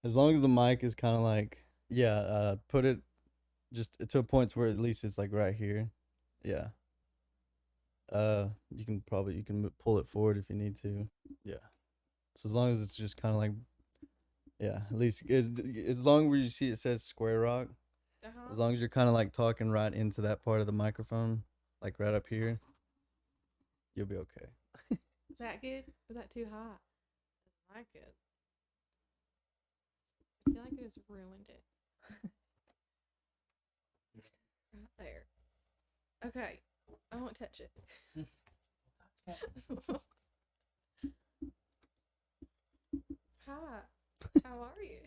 As long as the mic is kind of like, yeah, put it just to a point where at least it's like right here. Yeah. You can pull it forward if you need to. Yeah. So as long as it's just kind of like, yeah, at least as long as you see it says Square Rock, Uh-huh. as long as you're kind of like talking right into that part of the microphone, like right up here, you'll be okay. Is that good? Is that too hot? I like it. I feel like it just ruined it right there. Okay. I won't touch it. Hi. How are you?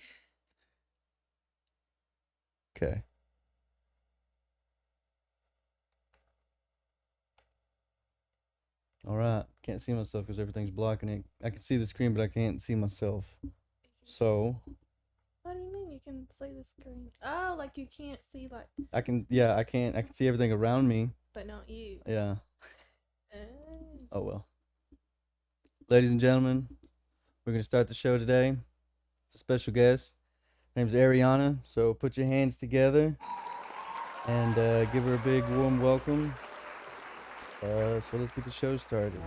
Okay. All right. Can't see myself because everything's blocking it. I can see the screen, but I can't see myself. So What do you mean you can see the screen? Oh, like you can't see like, I can, yeah, I can't. I can see everything around me. but not you. Yeah. Oh. Oh well. Ladies and gentlemen, we're gonna start the show today. It's a special guest. Her name's Arianna. So put your hands together and give her a big warm welcome. So let's get the show started.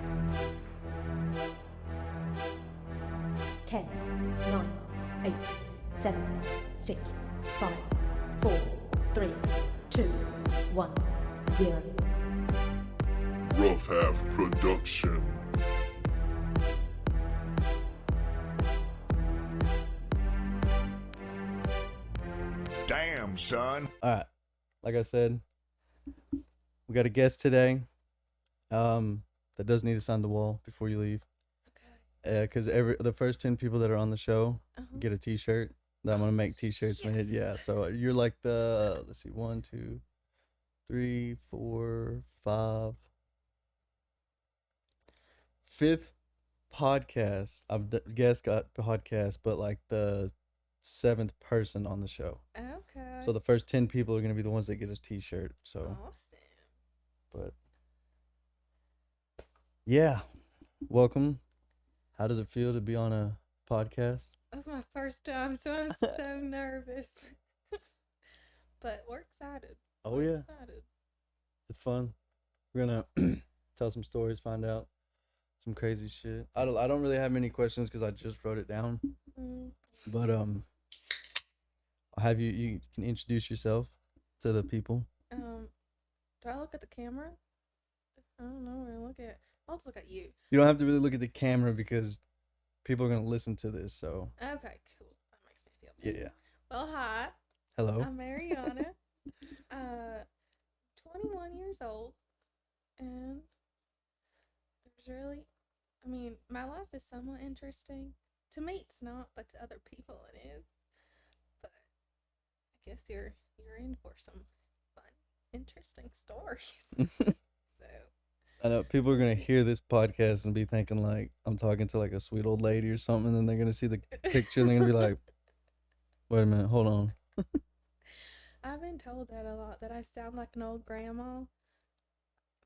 10, 9, 8, 7, 6, 5, 4, 3, 2, 1, 0. Rough Half Production. Damn, son. All right. Like I said, we got a guest today. That does need to sign the wall before you leave. Okay. Because every the first 10 people that are on the show Uh-huh. get a T-shirt. That I'm gonna make T-shirts made. Yeah. Yes. So you're like the let's see, one, two, three, four, five, fifth podcast. Guest got podcast, but like the seventh person on the show. Okay. So the first 10 people are gonna be the ones that get a T-shirt. So, Awesome. but yeah, welcome. How does it feel to be on a podcast? That's my first time, so I'm so nervous. But we're excited. Oh We're yeah, excited. it's fun. We're gonna tell some stories, find out some crazy shit. I don't really have many questions because I just wrote it down. Mm. But I'll have you can introduce yourself to the people. Um, do I look at the camera? I don't know where to look at. I'll just look at you. You don't have to really look at the camera because people are gonna listen to this. So Okay, cool. That makes me feel yeah, better. yeah. Well, hi. Hello. I'm Arianna. 21 years old, and there's really, I mean, my life is somewhat interesting. To me, it's not, but to other people, it is. But I guess you're in for some fun, interesting stories. So, I know people are gonna hear this podcast and be thinking like I'm talking to like a sweet old lady or something, and then they're gonna see the picture and they're gonna be like, "Wait a minute, hold on." I've been told that a lot that I sound like an old grandma.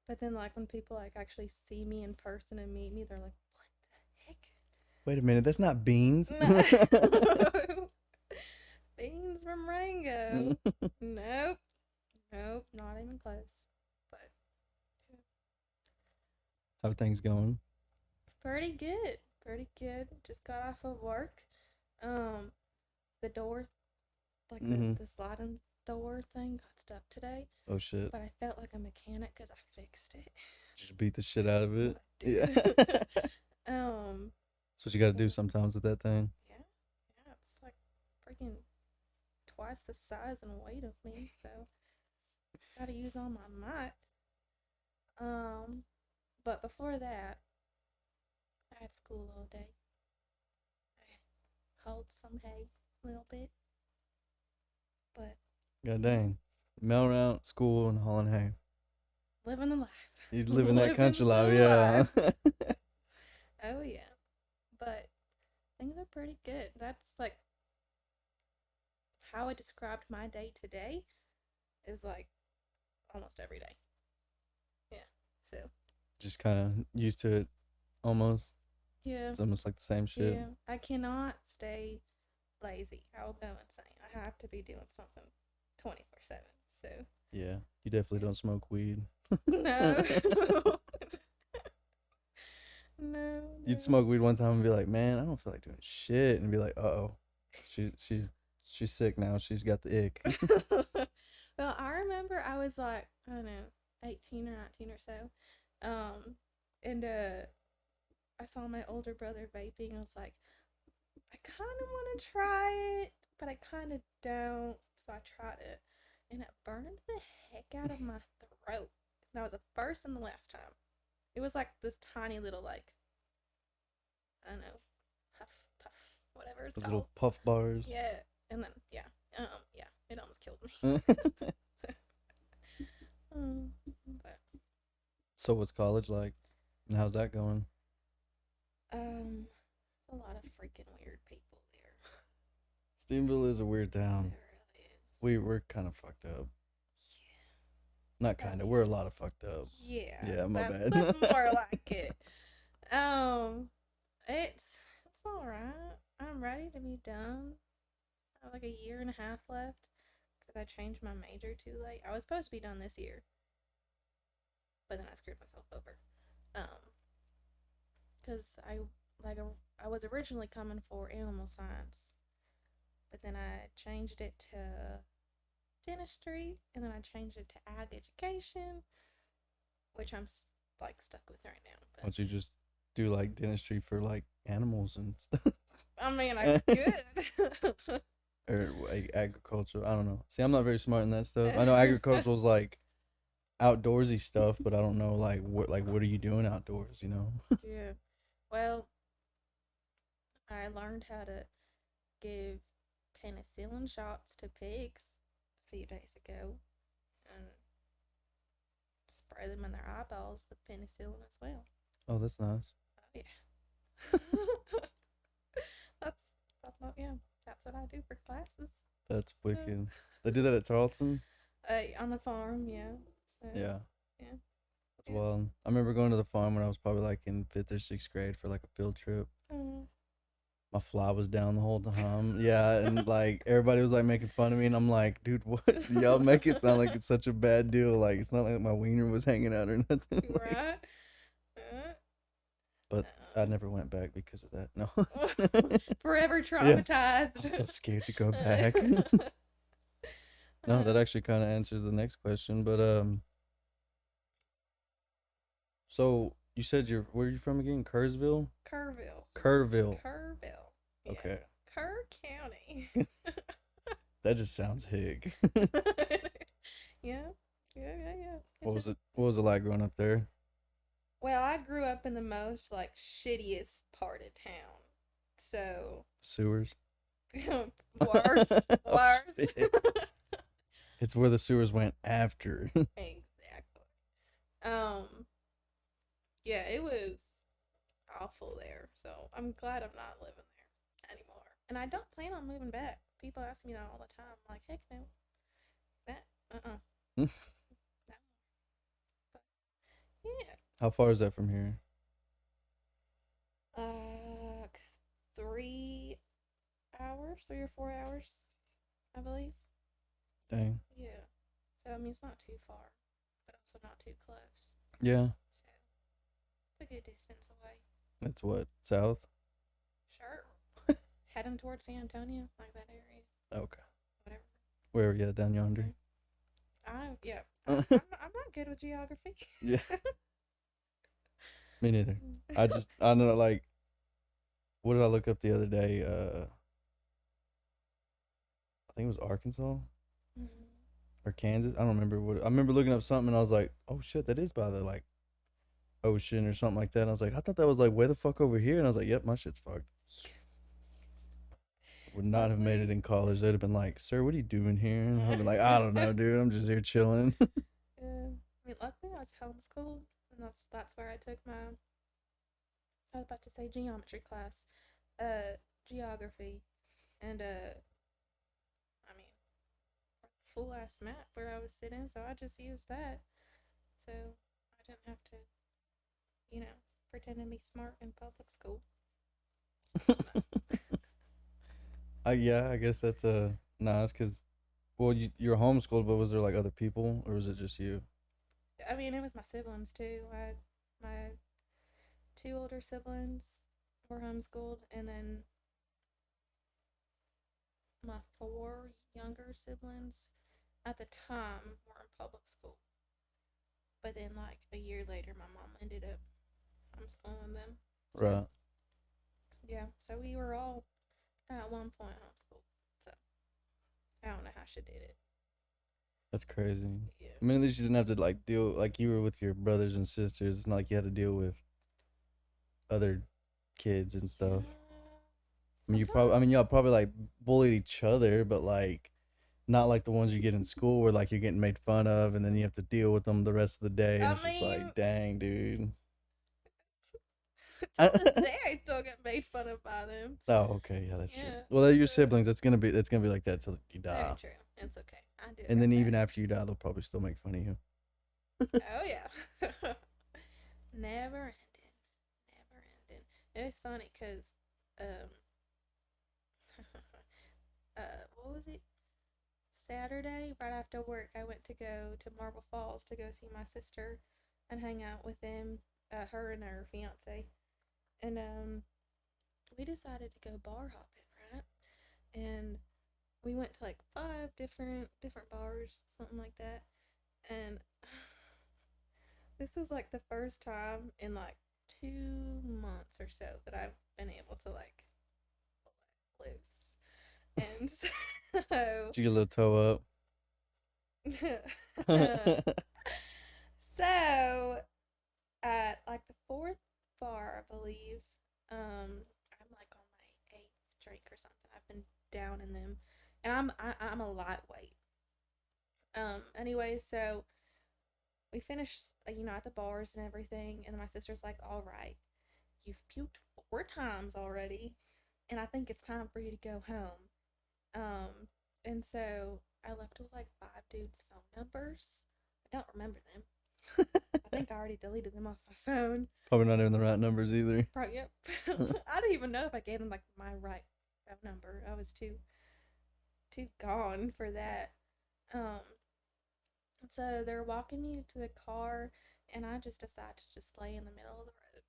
But then, like when people like actually see me in person and meet me, they're like, "What the heck?" Wait a minute, that's not beans. No. Beans from Rango. Nope. Nope. Not even close. But How things going? pretty good. Pretty good. Just got off of work. Um, the door, like Mm-hmm. the sliding door thing, got stuck today. Oh shit! But I felt like a mechanic because I fixed it. Just beat the shit out of it. I Yeah. did. That's um, what you got to do sometimes with that thing. yeah, yeah, it's like freaking twice the size and weight of me, so gotta use all my might. Um, but before that, I had school all day. I hauled some hay a little bit, but God dang. Mail around school and hauling hay. living the life. You living that country Living the life, yeah. life. Oh yeah, but things are pretty good. That's like how I described my day today is like almost every day. Yeah. So Just kind of used to it almost. yeah, It's almost like the same shit. yeah. I cannot stay lazy. I will go insane. I have to be doing something 24/7. So Yeah, you definitely don't smoke weed. no, no, You'd no. smoke weed one time and be like, "Man, I don't feel like doing shit," and be like, "Uh-oh, she's sick now. She's got the ick." Well, I remember I was like, I don't know, 18 or 19 or so. And I saw my older brother vaping. I was like, I kind of want to try it, but I kind of don't. So I tried it, and it burned the heck out of my throat. That was the first and the last time. It was like this tiny little, like, I don't know, puff, puff, whatever it's Those called. little puff bars. Yeah, and then yeah, it almost killed me. So, but So what's college like? And how's that going? a lot of freaking weird people there. Stevensville is a weird It town. really is. We're kind of fucked up. Not kind of. We're a lot of fucked up. Yeah. Yeah, my bad. That's more like it. It's all right. I'm ready to be done. I have like a year and a half left because I changed my major too late. I was supposed to be done this year, but then I screwed myself over. Because I was originally coming for animal science, but then I changed it to dentistry, and then I changed it to ag education, which I'm like stuck with right now. Why But don't you just do like dentistry for like animals and stuff? I mean, I could. Or like agriculture. I don't know. See, I'm not very smart in that stuff. I know agricultural is like outdoorsy stuff, but I don't know like what are you doing outdoors, you know? Yeah. Well, I learned how to give penicillin shots to pigs a few days ago and spray them in their eyeballs with penicillin as well. Oh, that's nice. Oh, yeah. that's yeah. That's what I do for classes. That's So, wicked. They do that at Tarleton? on the farm, yeah. So Yeah. yeah. That's wild. I remember going to the farm when I was probably like in 5th or 6th grade for like a field trip. My fly was down the whole time. Yeah, and like everybody was like making fun of me, and I'm like, dude, what? Y'all make it sound like it's such a bad deal. Like it's not like my wiener was hanging out or nothing. Like, Right. but I never went back because of that. No. Forever traumatized. I'm so scared to go back. No, that actually kind of answers the next question. But so you said where are you from again? Kerrsville? Kerrville. Kerrville. Kerrville. Yeah. Okay. Kerr County. That just sounds hick. Yeah. Yeah. What was it like growing up there? Well, I grew up in the most like shittiest part of town. So Sewers. worse. Oh, Worse. shit. It's where the sewers went after. Exactly. Yeah, it was awful there. So I'm glad I'm not living there anymore. And I don't plan on moving back. People ask me that all the time. I'm like, heck no. That no. But yeah. How far is that from here? 3 hours, 3 or 4 hours, I believe. Dang. Yeah. So I mean it's not too far, but also not too close. Yeah. So it's a good distance away. That's what, south? Sure. Heading towards San Antonio, like that area. Okay. Whatever. Where, yeah, down yonder. I'm not good with geography. Yeah. Me neither. I don't know, like, what did I look up the other day? I think it was Arkansas or Kansas. I don't remember I remember looking up something and I was like, oh shit, that is by the like ocean or something like that. And I was like, I thought that was like way the fuck over here. And I was like, yep, my shit's fucked. Would not have made it in college. They'd have been like, sir, what are you doing here? And I'd be like, I don't know, dude. I'm just here chilling. Yeah. I mean, luckily I was homeschooled, and that's where I took my. I was about to say geometry class, geography, and I mean, full ass map where I was sitting, so I just used that, so I didn't have to, pretend to be smart in public school. So that's nice. Yeah, I guess that's nah. It's because well, you're homeschooled, but was there like other people, or was it just you? I mean, it was my siblings too. My two older siblings were homeschooled, and then my four younger siblings at the time were in public school. But then, like a year later, my mom ended up homeschooling them. So Right. yeah, so we were all at one point homeschooled. So I don't know how she did it. That's crazy. Yeah. I mean, at least you didn't have to like deal like you were with your brothers and sisters. It's not like you had to deal with other kids and Yeah. stuff. I mean, I Sometimes. mean, y'all probably like bullied each other, but like not like the ones you get in school where like you're getting made fun of and then you have to deal with them the rest of the day, and I it's just mean, like, dang, dude. till this day, I still get made fun of by them. Oh, okay, yeah, that's true. Yeah. Well, they're your So, siblings. That's gonna be like that till you very die, true. It's okay. I do it and then right even back. after you die, they'll probably still make fun of you. Oh yeah. Never ending. Never ending. It was funny because um what was it? Saturday, right after work, I went to go to Marble Falls to go see my sister and hang out with them, her and her fiance. And we decided to go bar hopping, right? And we went to like five different bars, something like that. And this was like the first time in like 2 months or so that I've been able to like let loose. And so Did you get a little toe up? so at like the fourth bar, I believe, I'm like on my eighth drink or something. I've been down in them, and I'm a lightweight. Anyway, so we finished, at the bars and everything, and my sister's like, "All right, you've puked 4 times already, and I think it's time for you to go home." Um, and so I left with like five dudes' phone numbers. I don't remember them. I think I already deleted them off my phone. Probably not even the right numbers either. Probably, yep. I don't even know if I gave them like my right phone number. I was too gone for that. Um, so they're walking me to the car, and I just decide to just lay in the middle of the road.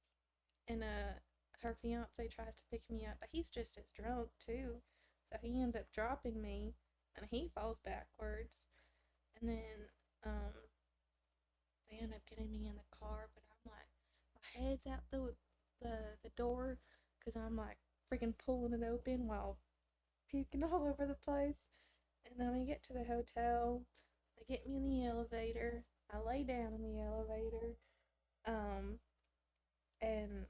And her fiance tries to pick me up, but he's just as drunk too. So he ends up dropping me, and he falls backwards. And then they end up getting me in the car, but I'm like, my head's out the door because I'm like freaking pulling it open while puking all over the place. And then we get to the hotel. They get me in the elevator. I lay down in the elevator. Um, and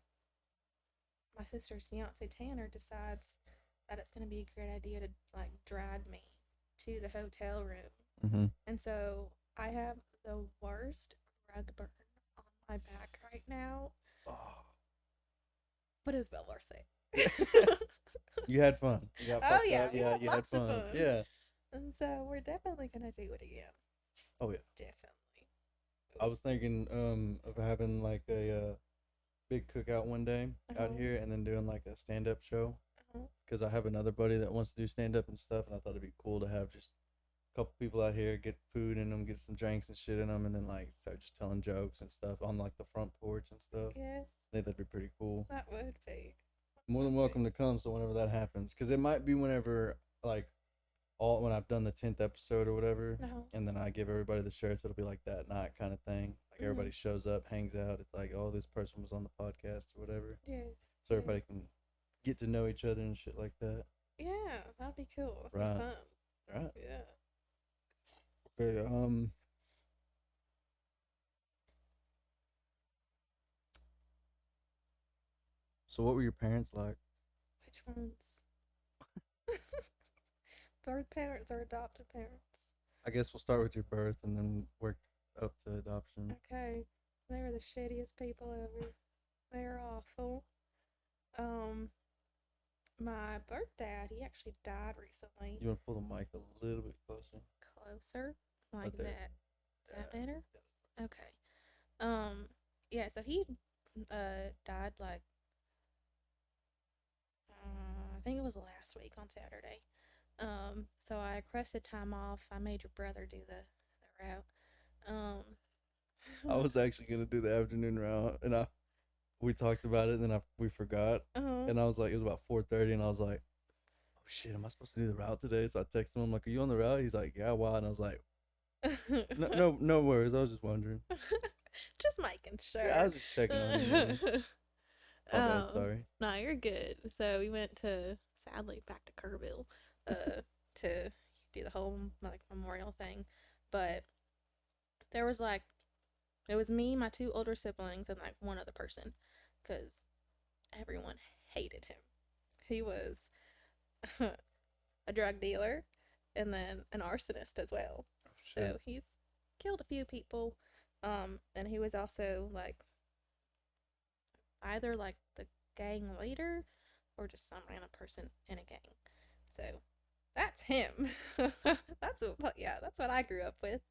my sister's fiance Tanner decides that it's gonna be a great idea to like drag me to the hotel room. Mm-hmm. And so I have the worst rug burn on my back right now, Oh. but it's well worth Yeah. it. You had fun. You got Oh fucked yeah, up. we Yeah, had you had lots of fun. fun. Yeah. And so we're definitely gonna do it again. Oh yeah. Definitely. It I was was thinking of having like a big cookout one day out uh-huh, here and then doing like a stand up show uh-huh. because I have another buddy that wants to do stand up and stuff, and I thought it'd be cool to have just a couple people out here, get food in them, get some drinks and shit in them, and then like start just telling jokes and stuff on like the front porch and stuff. Yeah, I think that'd be pretty cool. that would be. More than welcome to come. So whenever that happens, because it might be whenever like all when I've done the 10th episode or whatever, Uh-huh. and then I give everybody the shirts. It'll be like that night kind of thing. Like everybody shows up, hangs out. It's like, oh, this person was on the podcast or whatever, Yeah. so Yeah. everybody can get to know each other and shit like that. Yeah, that'd be cool. That'd Right. be fun. Right. Yeah. Okay. So what were your parents like? Which ones? Birth parents or adopted parents? I guess we'll start with your birth and then work up to adoption. Okay. They were the shittiest people ever. They were awful. Um, my birth dad, he actually died recently. You want to pull the mic a little bit closer? Closer? Like Right there. that. Is that better? Okay. Yeah, so he died like I think it was last week on Saturday. So I requested time off. I made your brother do the route. I was actually gonna do the afternoon route, and we talked about it, and then we forgot, and I was like, it was about 4:30, and I was like, oh shit, am I supposed to do the route today? So I texted him, I'm like, are you on the route? He's like, yeah, why? And I was like, no worries. I was just wondering. Just making sure. Yeah, I was just checking on you. My bad, sorry. No, you're good. So we went sadly back to Kerrville, to do the whole like memorial thing, but there was like, it was me, my two older siblings, and like one other person, because everyone hated him. He was a drug dealer and then an arsonist as well. Oh, so he's killed a few people. And he was also like either like the gang leader or just some random person in a gang. So that's him. That's what I grew up with.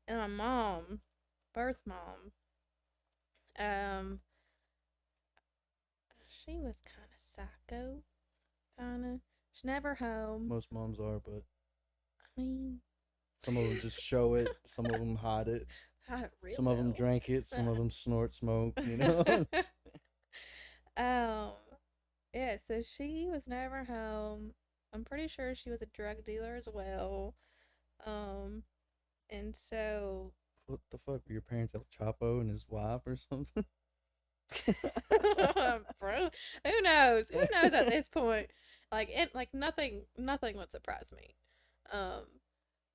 And my mom, birth mom, she was kind of psycho, kind of. She's never home. Most moms are, but I mean, some of them just show it. Some of them hide it. Some of them drank it. Some of them snort smoke. You know. Yeah. So she was never home. I'm pretty sure she was a drug dealer as well. And so. What the fuck? Your parents have Chapo and his wife or something? Bro, who knows? Who knows at this point? Like nothing would surprise me.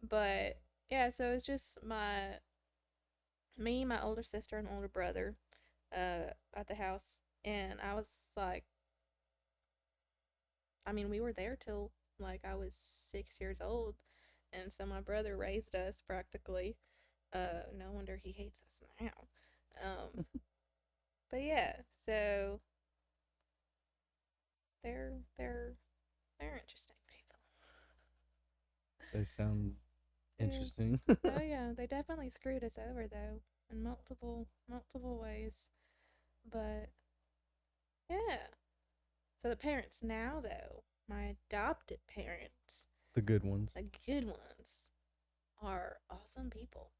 But yeah, so it's just me, my older sister, and older brother, at the house, and I was like, I mean, we were there till like I was 6 years old, and so my brother raised us practically. No wonder he hates us now. But yeah, so they're interesting people. They sound interesting. Oh yeah, they definitely screwed us over though in multiple ways. But yeah. So the parents now though, my adopted parents, The good ones. are awesome people.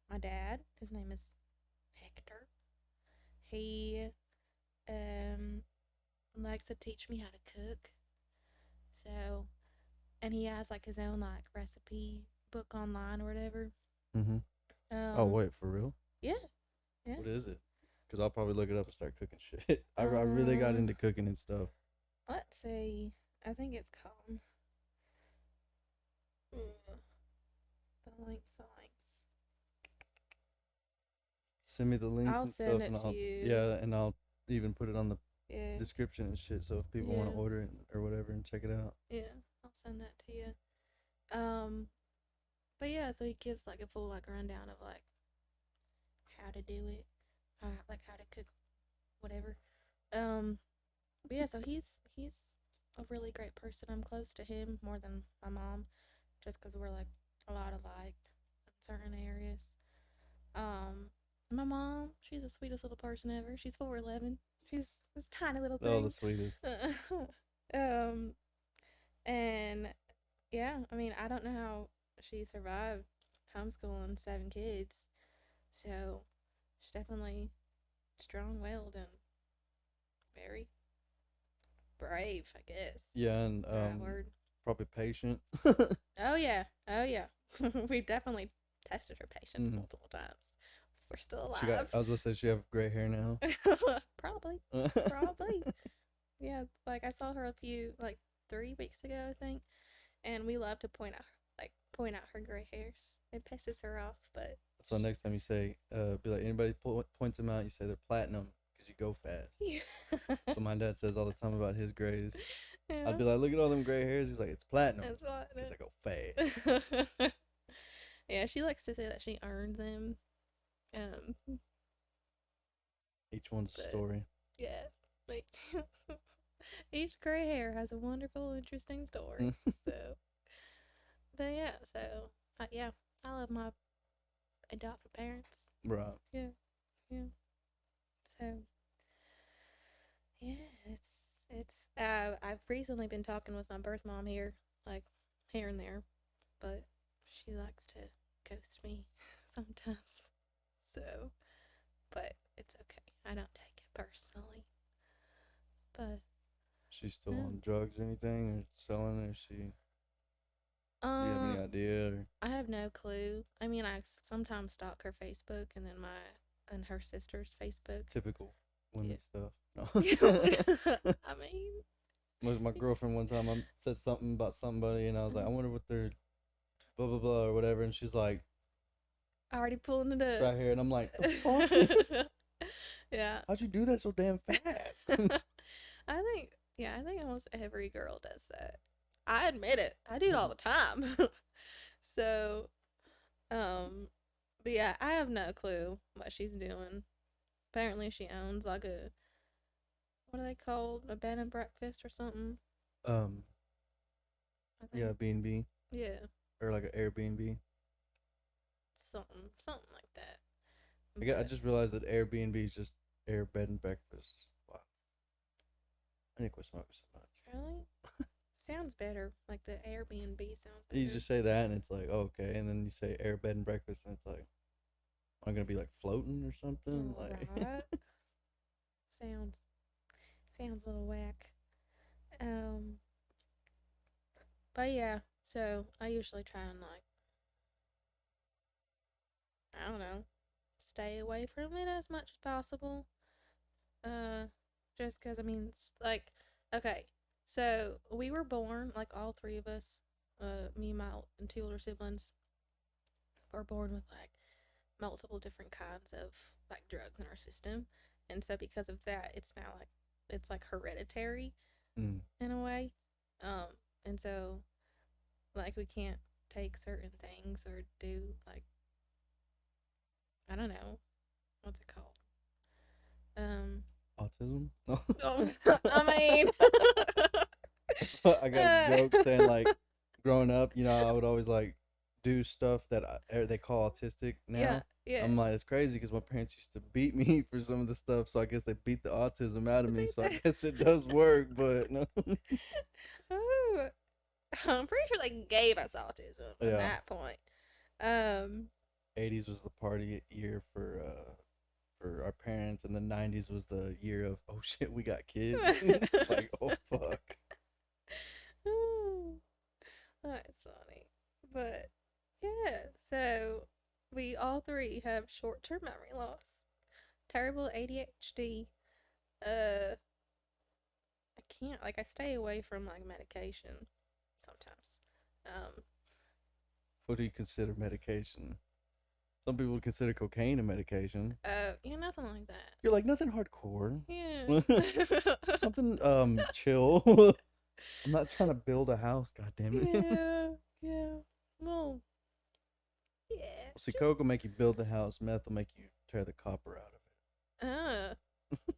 My dad, his name is Hector. He likes to teach me how to cook. So, and he has like his own like recipe book online or whatever. Mm-hmm. Oh wait, for real? Yeah. What is it? Because I'll probably look it up and start cooking shit. I really got into cooking and stuff. Let's see. I think it's called the links. Send me the links I'll and send stuff, it and to you. yeah, and I'll even put it on the Yeah. description and shit. So if people want to order it or whatever and check it out. Yeah, I'll send that to you. But yeah, so he gives like a full like rundown of like how to do it, like how to cook, whatever. But yeah, so he's a really great person. I'm close to him more than my mom, just because we're like a lot alike in certain areas. My mom, she's the sweetest little person ever. She's 4'11". She's this tiny little thing. Oh, the sweetest. And yeah, I mean, I don't know how she survived homeschooling 7 kids. So she's definitely strong-willed and very brave, I guess. Yeah, and word. probably patient. Oh yeah. We've definitely tested her patience multiple times. We're still alive. I was gonna say she have gray hair now. Probably. Yeah, like I saw her 3 weeks ago, I think, and we love to point out her gray hairs. It pisses her off, but so next time you say, be like, anybody points them out, you say they're platinum because you go fast. Yeah. So my dad says all the time about his grays. Yeah. I'd be like, look at all them gray hairs. He's like, it's platinum. That's what. Because I go fast. Yeah, she likes to say that she earned them. Each one's a story. Yeah, like each gray hair has a wonderful, interesting story. So, but yeah, so yeah, I love my adopted parents. Right. Yeah. So, Yeah, it's I've recently been talking with my birth mom here, like here and there, but she likes to ghost me sometimes. So, but it's okay. I don't take it personally. But She's still yeah. on drugs or anything, or selling, or she? Do you have any um idea? Or I have no clue. I mean, I sometimes stalk her Facebook and then my and her sister's Facebook. typical Yeah. women stuff. No. I mean, Was my girlfriend one time I said something about somebody, and I was like, I wonder what they're blah blah blah or whatever, and she's like, already pulling it it's up. right here, and I'm like, the fuck? Yeah. How'd you do that so damn fast? I think almost every girl does that. I admit it. I do it all the time. So, but yeah, I have no clue what she's doing. Apparently, she owns like a what are they called? A bed and breakfast or something. um, I yeah, think. B&B Yeah, or like an Airbnb. something like that. I But just realized that Airbnb is just air bed and breakfast. Wow, I need to quit smoking so much. really, sounds better. Like the Airbnb sounds You better. just say that, and it's like, oh, okay, and then you say air bed and breakfast, and it's like, I'm gonna be like floating or something, like. Right. Sounds sounds a little whack. Um, but yeah, so I usually try and like I don't know, stay away from it as much as possible. Uh, just because I mean, it's like okay, so we were born like all three of us, me, my and two older siblings, were born with like multiple different kinds of like drugs in our system, and so because of that, it's now like it's like hereditary Mm. in a way. Um, and so like we can't take certain things or do like I don't know what's it called. Um, Autism? No. oh, I mean, So I got a joke saying like, growing up, I would always like do stuff that they call autistic yeah, now. yeah. I'm like, it's crazy because my parents used to beat me for some of the stuff, so I guess they beat the autism out of me. So I guess it does work, but no. Oh, I'm pretty sure they gave us autism at Yeah, that point. Um, 80s was the party year for our parents, and the 90s was the year of, oh shit, we got kids. Like, oh fuck. oh, that's funny. But yeah, so we all three have short-term memory loss, terrible ADHD. Uh, I can't like I stay away from like medication sometimes. Um, What do you consider medication? Some people would consider cocaine a medication. nothing like that. You're like, nothing hardcore. Yeah. Something chill. I'm not trying to build a house, god damn it. Yeah, yeah. Well, yeah. See, Just coke will make you build the house, meth will make you tear the copper out uh,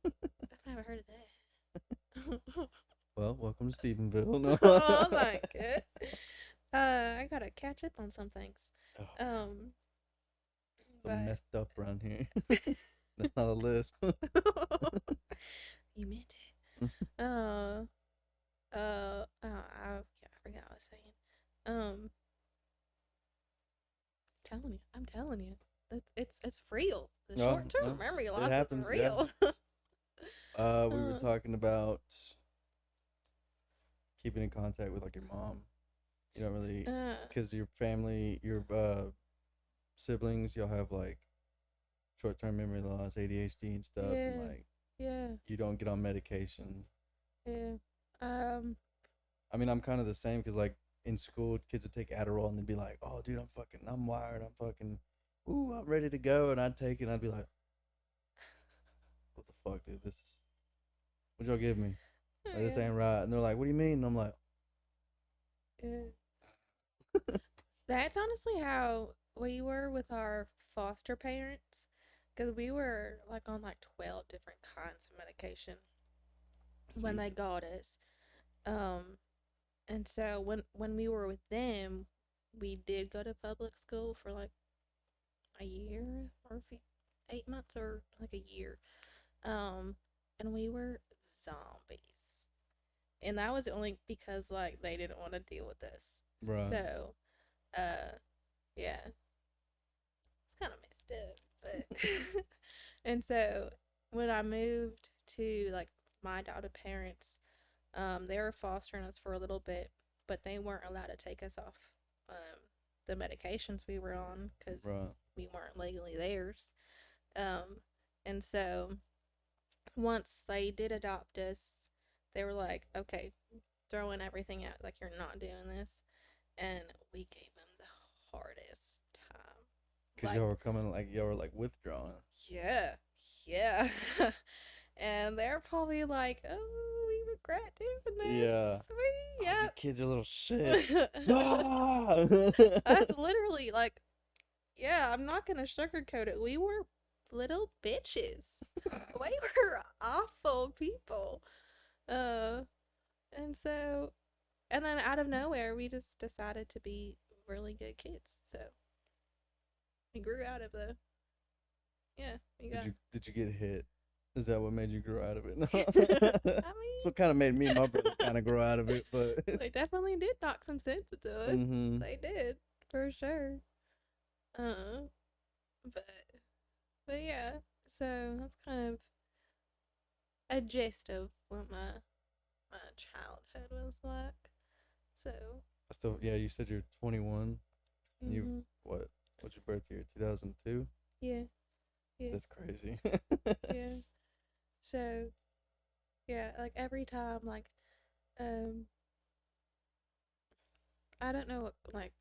of I've never heard of that. it. Well, welcome to Stephenville. No. Oh, like it. I gotta catch up on some things. Oh, Um, it's but methed up around here. That's not a lisp. you meant it. Yeah, I forgot what I was saying. Um, I'm telling you, it's real. The No, short-term no, memory it loss is happens, yeah. real. We were talking about keeping in contact with like your mom. You don't really, because your family, your siblings, you'll have like short-term memory loss, ADHD and stuff, and yeah, like yeah, you don't get on medication. yeah. Um, I mean, I'm kind of the same because like in school, kids would take Adderall and they'd be like, "Oh, dude, I'm wired, ooh, I'm ready to go," and I'd take it and I'd be like, "What the fuck, dude? What y'all give me? Like, this yeah, ain't right." And they're like, "What do you mean?" And I'm like, yeah. That's honestly how we were with our foster parents, because we were like on like 12 different kinds of medication when they Jesus. got us. Um, and so when we were with them, we did go to public school for like a year or 8 months or like a year. Um, and we were zombies. And that was only because like they didn't want to deal with us. Right. So, yeah, it's kind of messed up, but and so when I moved to like my adopted parents, they were fostering us for a little bit, but they weren't allowed to take us off the medications we were on because Right. we weren't legally theirs. And so once they did adopt us, they were like, okay, throwing everything out, like, you're not doing this. And we gave them the hardest time. Because Like, y'all were coming, like, y'all were, like, withdrawing. yeah, yeah. And they're probably like, oh, we regret doing this. Yeah. We, Oh, yeah. you kids are little shit. That's literally like, yeah, I'm not gonna sugarcoat it. We were little bitches. We were awful people. And so, and then out of nowhere, we just decided to be really good kids. So we grew out of the, yeah, we got. Did you get hit? Is that what made you grow out of it? No. I That's mean, what kind of made me and my brother kind of grow out of it, but. they definitely did knock some sense into us. Mm-hmm. They did, for sure. But yeah, so that's kind of a gist of what my childhood was like. So, Yeah, you said you're 21. And mhm, what's your birth year? 2002? yeah, yeah, That's crazy. yeah. So, yeah, like every time, like, I don't know what, like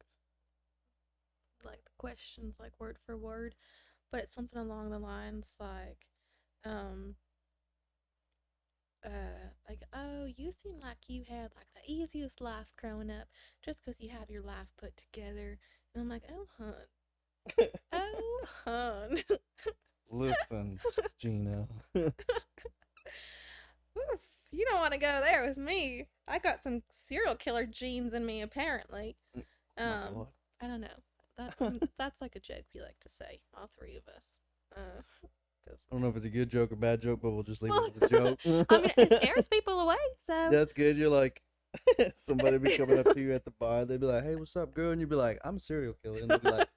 the questions, like word for word, but it's something along the lines like, um, like, oh, you seem like you had like the easiest life growing up just because you have your life put together. And I'm like, oh, hun. Oh, hun. Listen, Gina. Oof, you don't want to go there with me. I got some serial killer genes in me, apparently. My God. I don't know. That's like a joke we like to say, all three of us. I don't know if it's a good joke or bad joke, but we'll just leave it as a joke. I mean, it scares people away, so. That's good. You're like, somebody be coming up to you at the bar. They'd be like, hey, what's up, girl? And you'd be like, I'm a serial killer. And they'd be like,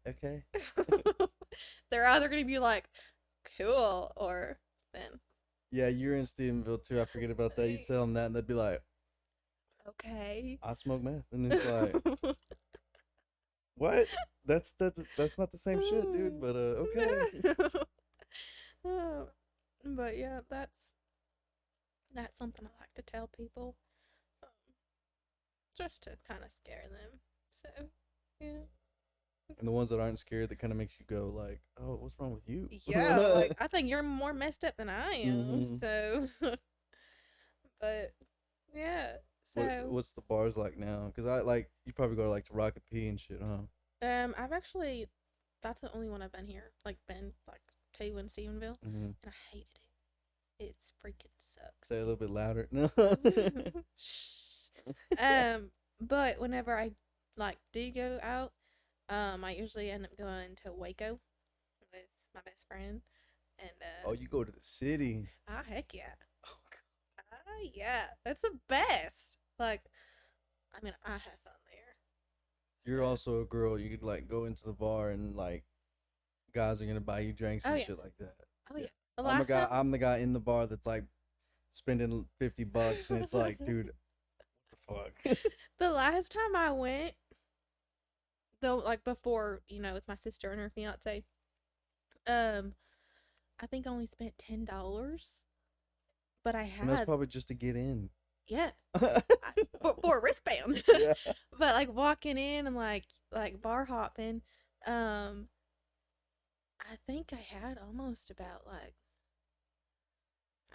okay. They're either going to be like, cool, or then. Yeah, you're in Stephenville too. I forget about that. You tell them that, and they'd be like, okay. I smoke meth. And it's like, what? That's not the same shit, dude. But okay. But yeah, that's something I like to tell people, just to kind of scare them. So yeah. And the ones that aren't scared, that kind of makes you go like, oh, what's wrong with you? Yeah, like I think you're more messed up than I am. Mhm. So, but yeah. So What's the bars like now? Because you probably go to Rocket P and shit, huh? I've actually, that's the only one I've been here, been to in Stephenville, Mm-hmm. and I hated it. It's freaking sucks. Say a little bit louder. No. Shh. But whenever I do go out, I usually end up going to Waco with my best friend, and Oh, you go to the city. ah, heck yeah, Oh, yeah, that's the best. Like, I mean, I have fun there. you're So- also a girl. You could go into the bar and guys are gonna buy you drinks Oh, and yeah. shit like that. Oh yeah, the I'm last time. I'm the guy in the bar that's spending $50 and it's like, dude, what the fuck? The last time I went, though, before, with my sister and her fiance, I think I only spent $10, but I And that's had, probably just to get in. yeah, for a wristband. Yeah. But walking in and bar hopping, I think I had almost about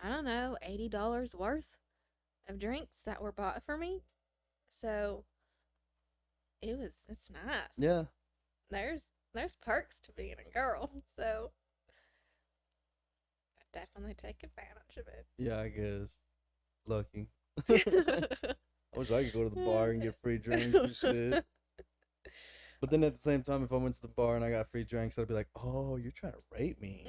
I don't know, $80 worth of drinks that were bought for me. So it's nice. Yeah. There's perks to being a girl. So I definitely take advantage of it. Yeah, I guess. Lucky. I wish I could go to the bar and get free drinks and shit. But then at the same time, if I went to the bar and I got free drinks, I'd be like, oh, you're trying to rape me.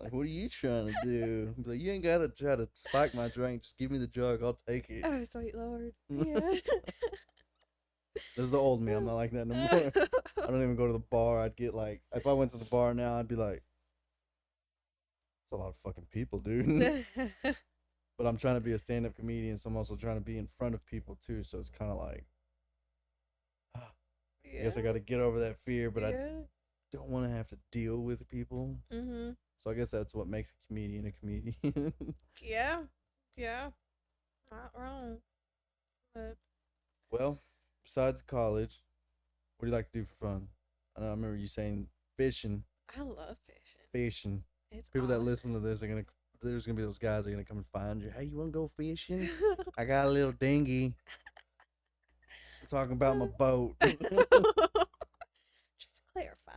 Like, what are you trying to do? Like, you ain't gotta try to spike my drink. Just give me the jug. I'll take it. Oh, sweet Lord. Yeah. There's the old me. I'm not like that no more. I don't even go to the bar. I'd get like, if I went to the bar now, I'd be like, it's a lot of fucking people, dude. But I'm trying to be a stand-up comedian, so I'm also trying to be in front of people too. So it's kind of like, I guess I got to get over that fear, but I don't want to have to deal with people. Mhm. So I guess that's what makes a comedian a comedian. Yeah. Yeah. Not wrong. But Well, besides college, what do you like to do for fun? I remember you saying fishing, I love fishing. fishing. It's People that awesome. listen to this are gonna. There's gonna be those guys that are gonna come and find you. Hey, you wanna go fishing? I got a little dinghy. I'm talking about my boat. Just to clarify.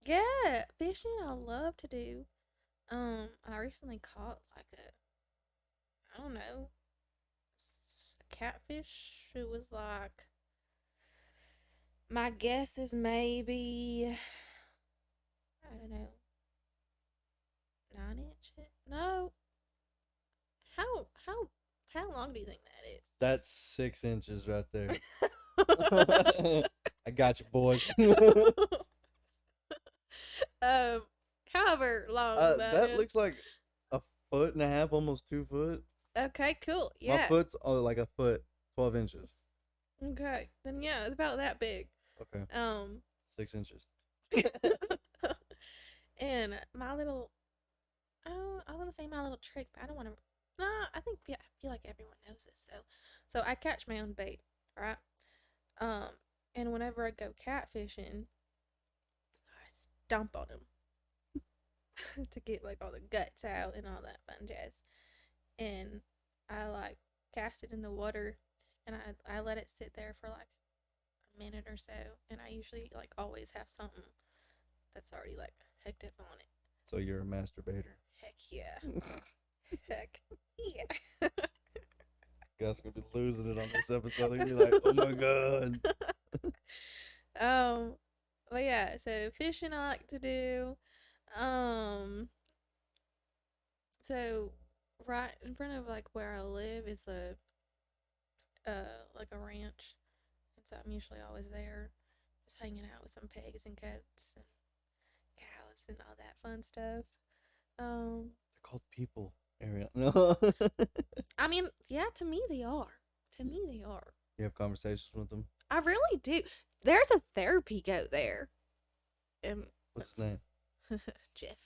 Yeah, fishing I love to do. I recently caught like I don't know, a catfish. It was like, my guess is maybe, I don't know, 9 inches. No, how long do you think that That's 6 inches right there. is? I got you, boys. um, however long That is. looks like a foot and a half, almost 2 foot. Okay, cool. My Yeah. foot's like a foot, 12 inches. Okay. Then yeah, it's about that big. Okay, Um 6 inches. and my little, I want to say my little trick, but I don't want to. Nah, I think, yeah, I feel like everyone knows this. So I catch my own bait, right? Um, and whenever I go catfishing, I stomp on them to get like all the guts out and all that fun jazz. And I like cast it in the water, and I let it sit there for like a minute or so, and I usually like always have something that's already like hooked up on it. So you're a masturbator. Heck yeah. Heck yeah. Guys are gonna be losing it on this episode. They're gonna be like, "Oh my god." But yeah, so fishing I like to do. Um, so right in front of like where I live is like a ranch, and so I'm usually always there, just hanging out with some pigs and goats and cows and all that fun stuff. Um, They're called people, Arianna. No. I mean, yeah, to me they are. To me they are. You have conversations with them. I really do. There's a therapy goat there. And What's his name? Jeff.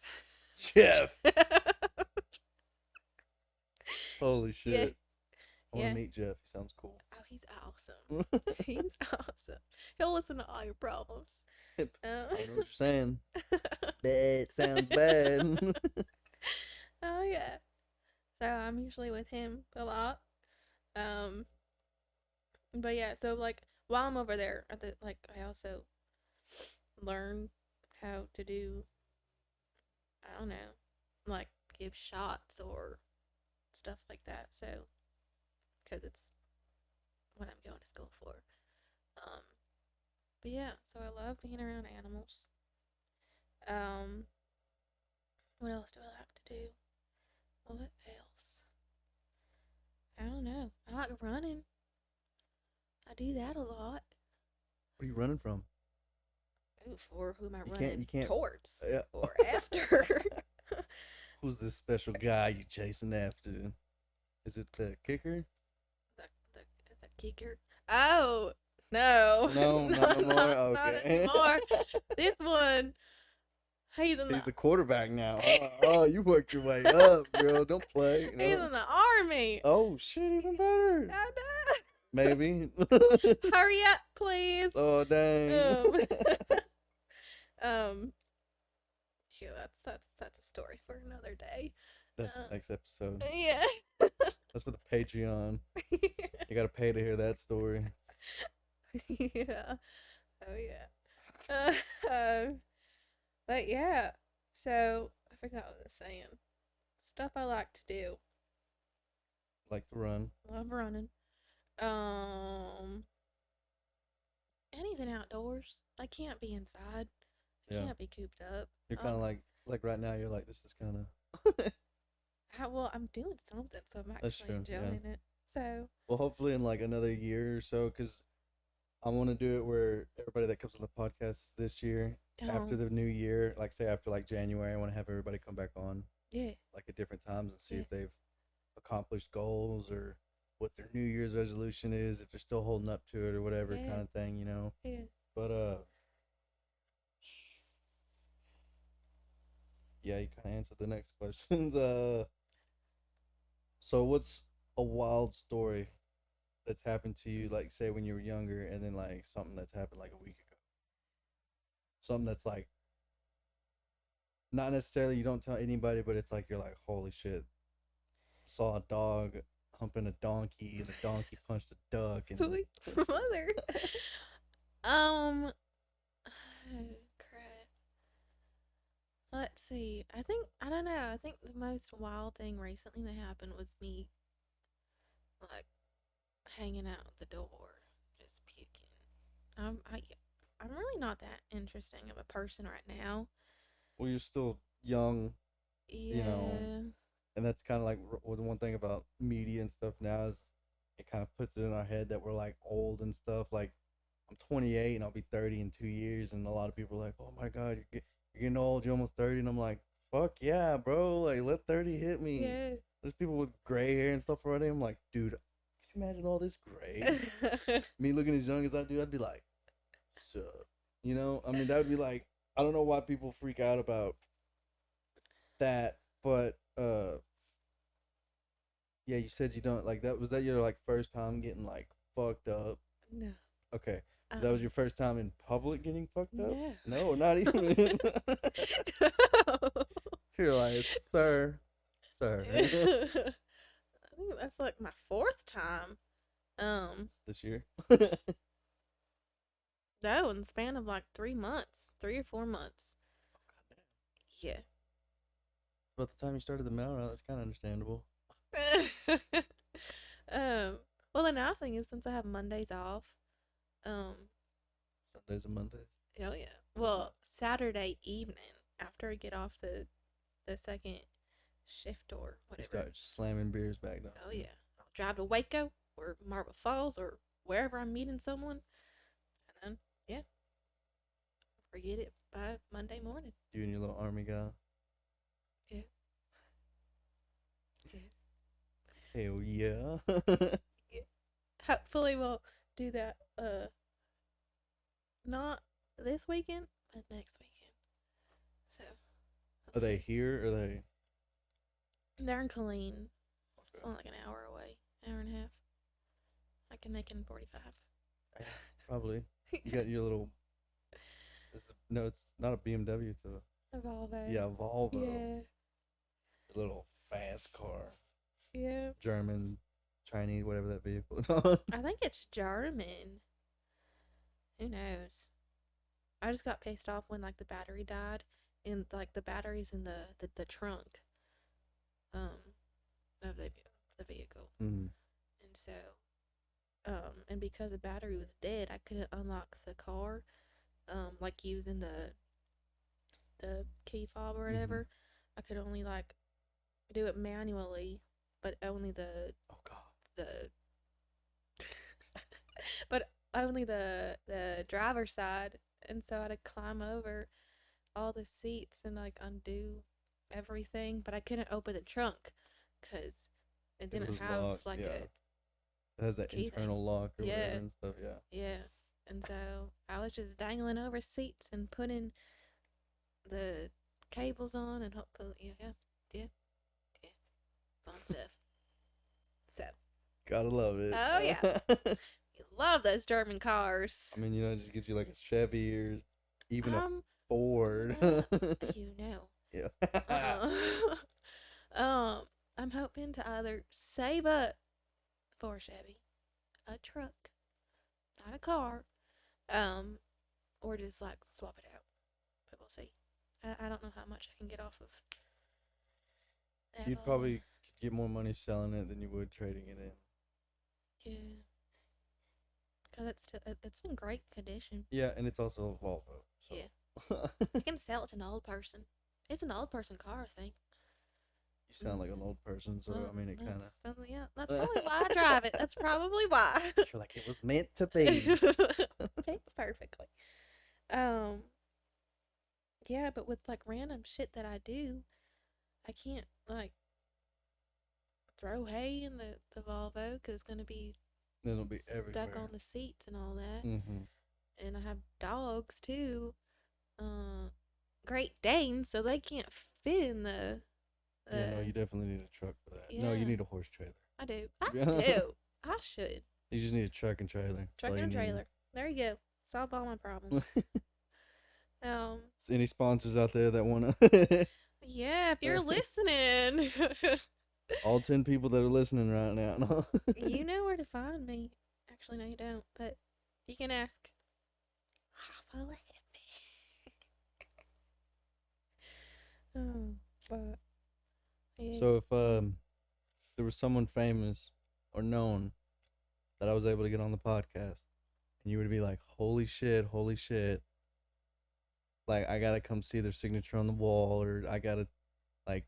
Jeff. Holy shit. Yeah. I want Yeah. to meet Jeff. He sounds cool. Oh, he's awesome. He's awesome. He'll listen to all your problems. I know what you're saying. That sounds bad. Oh yeah. So I'm usually with him a lot. But yeah, so like while I'm over there at the like I also learn how to do, I don't know, like give shots or stuff like that. So because it's what I'm going to school for. But yeah, so I love being around animals. What else do I like to do? What else? I don't know. I like running. I do that a lot. What are you running from? Ooh, or who am I You running can't- towards Yeah. or after? Who's this special guy you chasing after? Is it the kicker? the kicker. Oh no, No, not no more. not Okay. anymore. This one, he's in He's the the quarterback now. Oh, you worked your way up, girl. Don't play. You he's know? in the army. Oh shit, even better. Oh no! Maybe. Hurry up, please. Oh dang. Yeah, that's a story for another day. That's the next episode. Yeah. That's for the Patreon. You gotta pay to hear that story. Yeah. Oh yeah. But yeah. So I forgot what I was saying. Stuff I like to do. Like to run. Love running. Anything outdoors. I can't be inside. I Yeah. can't be cooped up. You're kind of like Like right now, you're like, this is kind of. Well, I'm doing something, so I'm That's actually true. Yeah. enjoying it. So, Well, hopefully in like another year or so, because I want to do it where everybody that comes on the podcast this year, after the new year, like say after like January, I want to have everybody come back on yeah, like at different times and see Yeah. if they've accomplished goals or what their New Year's resolution is, if they're still holding up to it or whatever Yeah. kind of thing, you know. yeah. But yeah, you kind of answered the next questions. So what's a wild story that's happened to you, like say when you were younger, and then like something that's happened like a week ago? Something that's like not necessarily you don't tell anybody, but it's like you're like, holy shit, saw a dog humping a donkey, and the donkey punched a duck, and Sweet mother. um, crap. Let's see. I don't know. I think the most wild thing recently that happened was me like hanging out the door, just puking. I'm really not that interesting of a person right now. well, you're still young, you know, Yeah. and that's kind of like the one thing about media and stuff now is it kind of puts it in our head that we're like old and stuff. Like I'm 28 and I'll be 30 in 2 years, and a lot of people are like, "Oh my God, you're getting old. You're almost 30," and I'm like, "Fuck yeah, bro! Like let 30 hit me." Yeah. There's people with gray hair and stuff already. I'm like, dude, can you imagine all this gray? Me looking as young as I do, I'd be like, "Sup?" You know? I mean, that would be like, I don't know why people freak out about that, but yeah, you said you don't like that. Was that your like first time getting like fucked up? No. Okay. That was your first time in public getting fucked up? No. No, not even. No. You're like, sir, sir. I think that's like my fourth time. This year. No, in the span of like 3 months, 3 or 4 months. Yeah. About the time you started the mail route, that's kind of understandable. um. Well, the nice thing is since I have Mondays off, um. Sundays and Mondays. Oh yeah. Well, Saturday evening after I get off the second shift or You whatever. start slamming beers back down. Oh yeah. I'll drive to Waco or Marble Falls or wherever I'm meeting someone, and then yeah, forget it by Monday morning. You and your little army guy. Yeah. Yeah. Hell yeah. Yeah. Hopefully we'll do that. Not this weekend, but next weekend. So. Are they here? Or are they? They're in Colleen. It's Okay. only like an hour away, hour and a half. I can make it in 45. Probably. You got your little. No, it's not a BMW. It's a a Volvo. yeah, Volvo. Yeah. A little fast car. Yeah. German, Chinese, whatever that vehicle is. I think it's German. Who knows? I just got pissed off when like the battery died, and like the batteries in the trunk, of the vehicle, Mm-hmm. and so, and because the battery was dead, I couldn't unlock the car, like using the key fob or whatever. I could only like do it manually, but only Oh God. the but only the driver's side, and so I had to climb over all the seats and like undo everything, but I couldn't open the trunk because it didn't was have locked, like yeah. a It has that key thing. internal lock or Yeah. whatever and stuff. Yeah. Yeah, and so I was just dangling over seats and putting the cables on, and hopefully, yeah, fun stuff. So Gotta love it. Oh, yeah. you love those German cars. I mean, you know, it just gets you like a Chevy or even a Um, Ford. you know. Yeah. I'm hoping to either save up for a Chevy, a truck, not a car, or just like swap it out. But we'll see. I don't know how much I can get off of that. You'd probably could get more money selling it than you would trading it in. Yeah. Because it's in great condition. Yeah, and it's also a Volvo. So. Yeah. I can sell it to an old person. It's an old person car, I think. You sound like an old person, so Well, I mean, it kind of. That's probably why I drive it. That's probably why. You're like, it was meant to be. Fits perfectly. Um, yeah, but with like random shit that I do, I can't like throw hay in the Volvo because it's gonna be It'll be stuck everywhere. on the seats and all that. Mm-hmm. And I have dogs too. Great Danes, so they can't fit in the. Yeah, no, you definitely need a truck for that. Yeah. No, you need a horse trailer. I do. I Yeah. do. I should. You just need a truck and trailer. That's Truck all you and need. trailer. There you go. Solve all my problems. So any sponsors out there that want to? Yeah, if you're listening, All 10 people that are listening right now. No. you know where to find me. Actually, no, you don't. But you can ask. Oh, but yeah. So if there was someone famous or known that I was able to get on the podcast, and you would be like, holy shit, like I gotta come see their signature on the wall, or I gotta, like,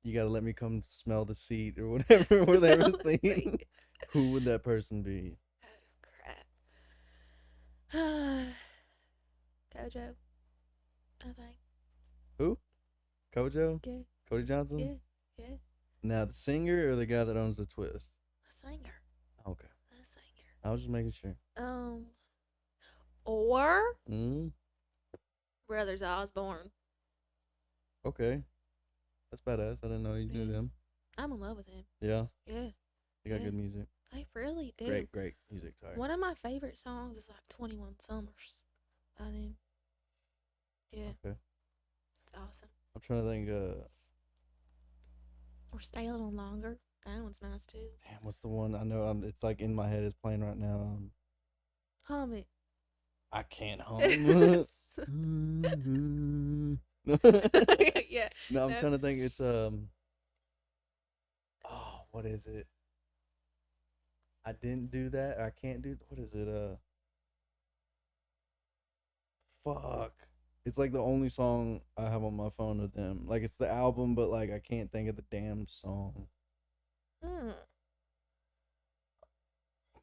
you gotta let me come smell the seat or whatever, whatever Smell the thing. seat. Who would that person be? Oh crap. Kojo, I think. Who? Kojo? Yeah, Cody Johnson? yeah. Now the singer or the guy that owns the Twist? The singer. Okay. The singer. I was just making sure. Or Mm. Brothers Osborne. Okay. That's badass. I didn't know you knew Yeah. them. I'm in love with him. Yeah. Yeah, They got Yeah. good music. they really do. Great music. Sorry. One of my favorite songs is like 21 Summers by them. Yeah, Okay. it's awesome. I'm trying to think. Or Stay a Little Longer. That one's nice too. Damn, what's the one? I know. It's like in my head. It's playing right now. Hum it. I can't hum. Yeah. No, I'm No. trying to think. It's Oh, what is it? I didn't do that. I can't do. What is it? Fuck. It's like the only song I have on my phone with them. Like it's the album, but like I can't think of the damn song. Hmm.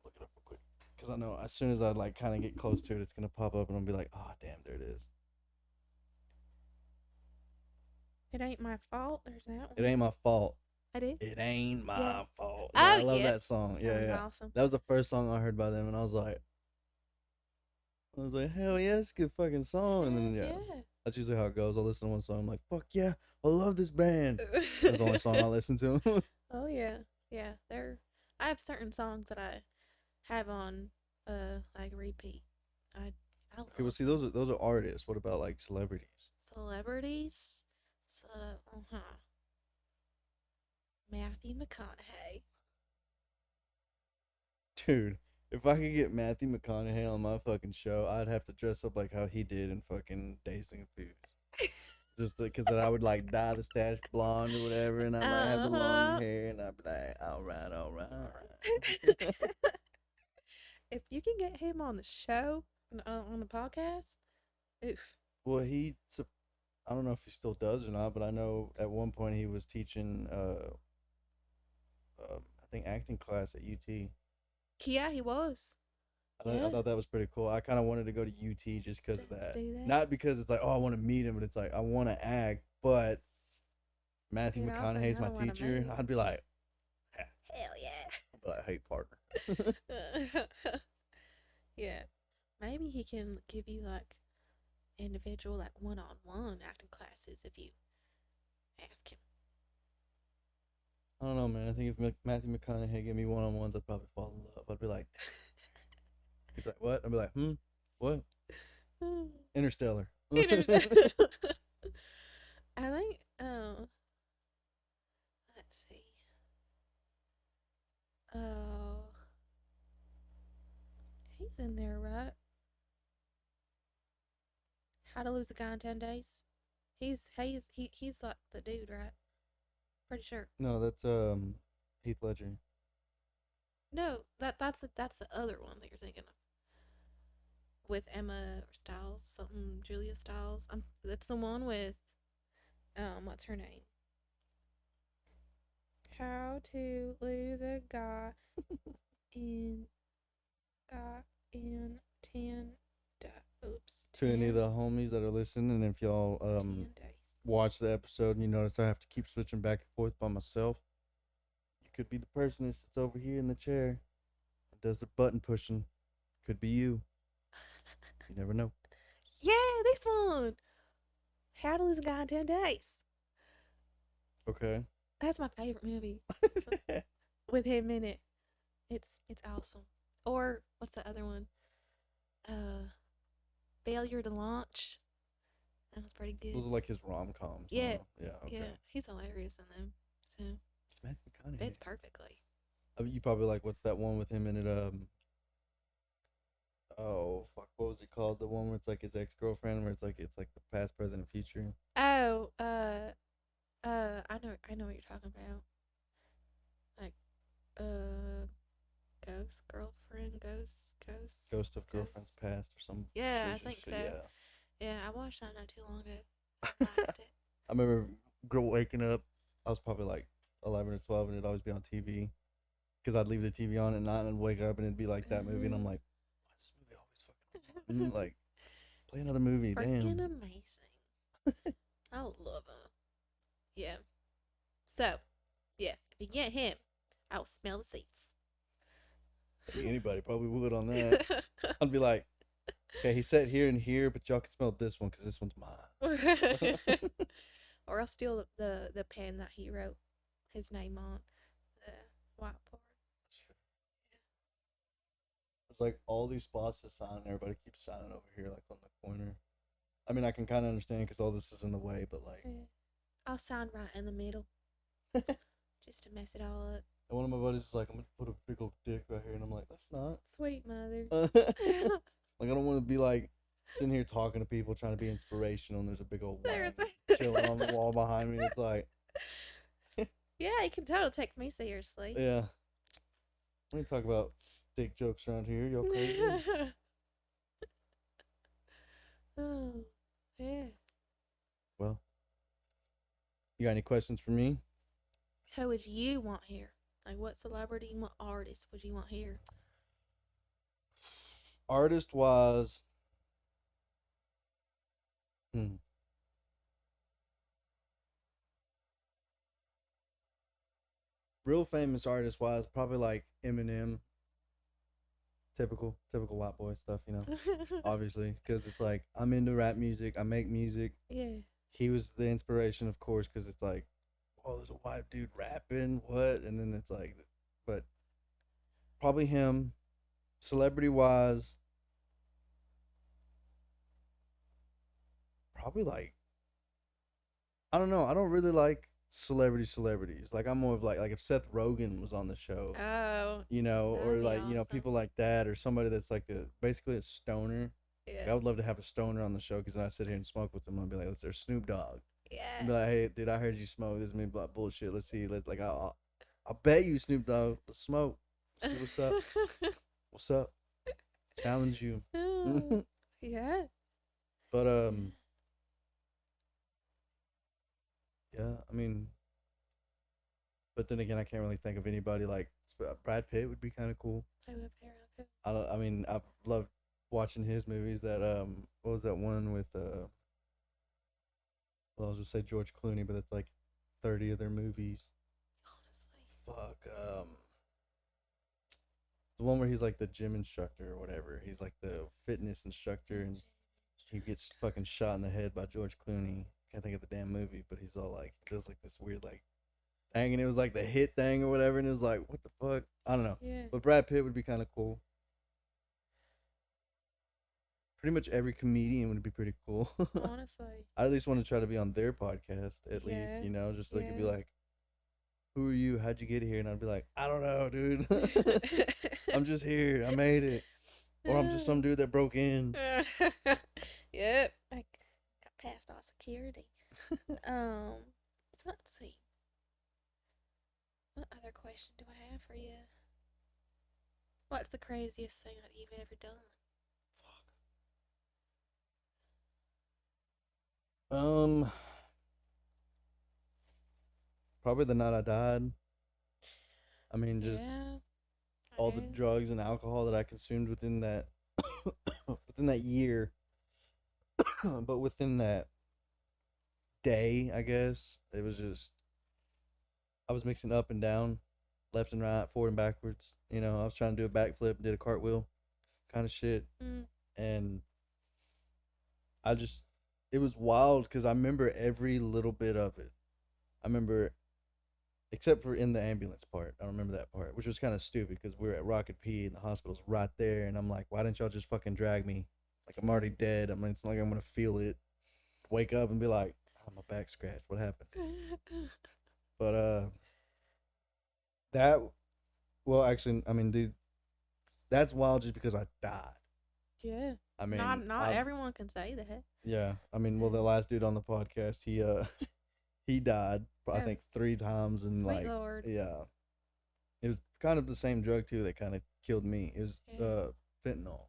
Look it up real quick, because I know as soon as I like kind of get close to it, it's gonna pop up, and I'll be like, "Oh, damn, there it is." It Ain't My Fault. There's that one. It ain't my fault. I did. It ain't my Yeah. fault. Oh, Yeah, I love yeah. that song. That Yeah, one's yeah. awesome. That was the first song I heard by them, and I was like, hell yeah, it's a good fucking song. And then yeah, that's usually how it goes. I'll listen to one song, I'm like, fuck yeah, I love this band. That's the only song I listen to. Oh yeah, yeah. I have certain songs that I have on like repeat. I Okay, well, love see, those are artists. What about like celebrities? celebrities. So Matthew McConaughey. Dude, if I could get Matthew McConaughey on my fucking show, I'd have to dress up like how he did in fucking Dazed and Confused. Just because then I would like dye the stash blonde or whatever, and I might have the long hair, and I'd be like, all right. If you can get him on the show on the podcast, oof. Well, I don't know if he still does or not, but I know at one point he was teaching, I think acting class at UT. Yeah, he was. I thought that was pretty cool. I kind of wanted to go to UT just because of Just that. do that. Not because it's like, oh, I want to meet him, but it's like I want to act. But Matthew Dude, I was like, McConaughey's I my don't wanna teacher. meet him. I'd be like, Hell yeah. I'd be like, hey, partner. Yeah. Maybe he can give you like individual, like one-on-one acting classes if you ask him. I don't know, man. I think if Matthew McConaughey gave me one-on-ones, I'd probably fall in love. I'd be like, he'd be like, what? I'd be like, what? Interstellar. I think, let's see. Oh, he's in there, right? How to Lose a Guy in 10 Days. He's like the dude, right? Pretty sure. No, that's Heath Ledger. No, that's the other one that you're thinking of. With Emma Styles, something Julia Styles. That's the one with what's her name? How to lose a guy in guy in 10 oops, To any of 10 the homies that are listening, if y'all 10 days. watch the episode and you notice I have to keep switching back and forth by myself, you could be the person that sits over here in the chair and does the button pushing. Could be you. You never know. Yeah, this one. How to lose a guy in 10 days. Okay. That's my favorite movie with him in it. It's awesome. Or what's the other one? Failure to Launch. That was pretty good. Those are like his rom-coms. Yeah. Huh? Yeah. Okay. Yeah, he's hilarious in them. So It's Matthew McConaughey. fits perfectly. I mean, you probably like what's that one with him in it? Oh fuck, what was it called? The one where it's like his ex-girlfriend, where it's like the past, present, and future. Oh, I know what you're talking about. Like, ghost girlfriend, Ghost of Girlfriend's Past or some. Yeah, I bullshit think shit, so. Yeah. Yeah, I watched that not too long ago. I liked it. I remember waking up. I was probably like 11 or 12, and it'd always be on TV. Because I'd leave the TV on at night and wake up, and it'd be like that movie, and I'm like, why is this movie always fucking on? Like, play another movie, Freaking damn. amazing. I love him. Yeah. So, yes, if you get him, I'll smell the seats. Anybody probably would on that. I'd be like, okay, he sat here and here, but y'all can smell this one because this one's mine. Or I'll steal the pen that he wrote his name on, the whiteboard. It's like all these spots to sign, everybody keeps signing over here, like on the corner. I mean, I can kind of understand because all this is in the way, but like. Yeah. I'll sign right in the middle, just to mess it all up. And one of my buddies is like, I'm gonna put a big old dick right here, and I'm like, that's not. Sweet mother. Like, I don't want to be like sitting here talking to people, trying to be inspirational, and there's a big old There's wang chilling on the wall behind me. It's like, Yeah, you can totally take me seriously. yeah. We talk about dick jokes around here. Y'all crazy? Oh, yeah. Well, you got any questions for me? Who would you want here? Like, what celebrity, what artist would you want here? Artist wise, real famous artist wise, probably like Eminem. Typical white boy stuff, you know. Obviously, because it's like I'm into rap music. I make music. Yeah. He was the inspiration, of course, because it's like, oh, there's a white dude rapping, what? And then it's like, but probably him. Celebrity wise, probably like, I don't know. I don't really like celebrities. Like, I'm more of like if Seth Rogen was on the show, Oh. you know, That'd or be like, you know, awesome. people like that, or somebody that's like basically a stoner. Yeah. Like, I would love to have a stoner on the show because then I sit here and smoke with them. I'd be like, let's there's Snoop Dogg. Yeah. I'd be like, hey, dude, I heard you smoke. This is me bullshit. Let's see. I'll bet you, Snoop Dogg. Let's smoke. See what's up. What's up? Challenge you. Oh, yeah. But yeah. I mean, but then again, I can't really think of anybody like Brad Pitt would be kind of cool. I love hair on him. I mean, I've loved watching his movies. That what was that one with well, I was gonna say George Clooney, but it's like 30 of their movies. Honestly. Fuck. The one where he's like the gym instructor or whatever. He's like the fitness instructor, and he gets fucking shot in the head by George Clooney. Can't think of the damn movie, but he's all like, he does like this weird like thing, and it was like the hit thing or whatever, and it was like, what the fuck? I don't know. Yeah. But Brad Pitt would be kind of cool. Pretty much every comedian would be pretty cool. Honestly. I at least want to try to be on their podcast, at Yeah. least, you know, just so they could be Yeah. like, who are you? How'd you get here? And I'd be like, I don't know, dude. I'm just here. I made it. Or I'm just some dude that broke in. Yep. I got past all security. Let's see. What other question do I have for you? What's the craziest thing that you've ever done? probably the night I died. I mean, just Yeah. all the drugs and alcohol that I consumed within that within that year, but within that day, I guess it was just I was mixing up and down, left and right, forward and backwards. You know, I was trying to do a backflip, did a cartwheel, kind of shit, Mm. and I just it was wild because I remember every little bit of it. I remember except for in the ambulance part. I don't remember that part, which was kind of stupid because we were at Rocket P and the hospital's right there, and I'm like, why didn't y'all just fucking drag me? Like I'm already dead. I mean, it's not like I'm gonna feel it, wake up and be like, oh, my back scratched. What happened? But that well, actually, I mean, dude, that's wild just because I died. Yeah. I mean, Not everyone can say that. yeah. I mean, well, the last dude on the podcast, he he died, I Oh, think 3 times, and sweet like, Lord. yeah, it was kind of the same drug too that kind of killed me. It was Yeah. fentanyl.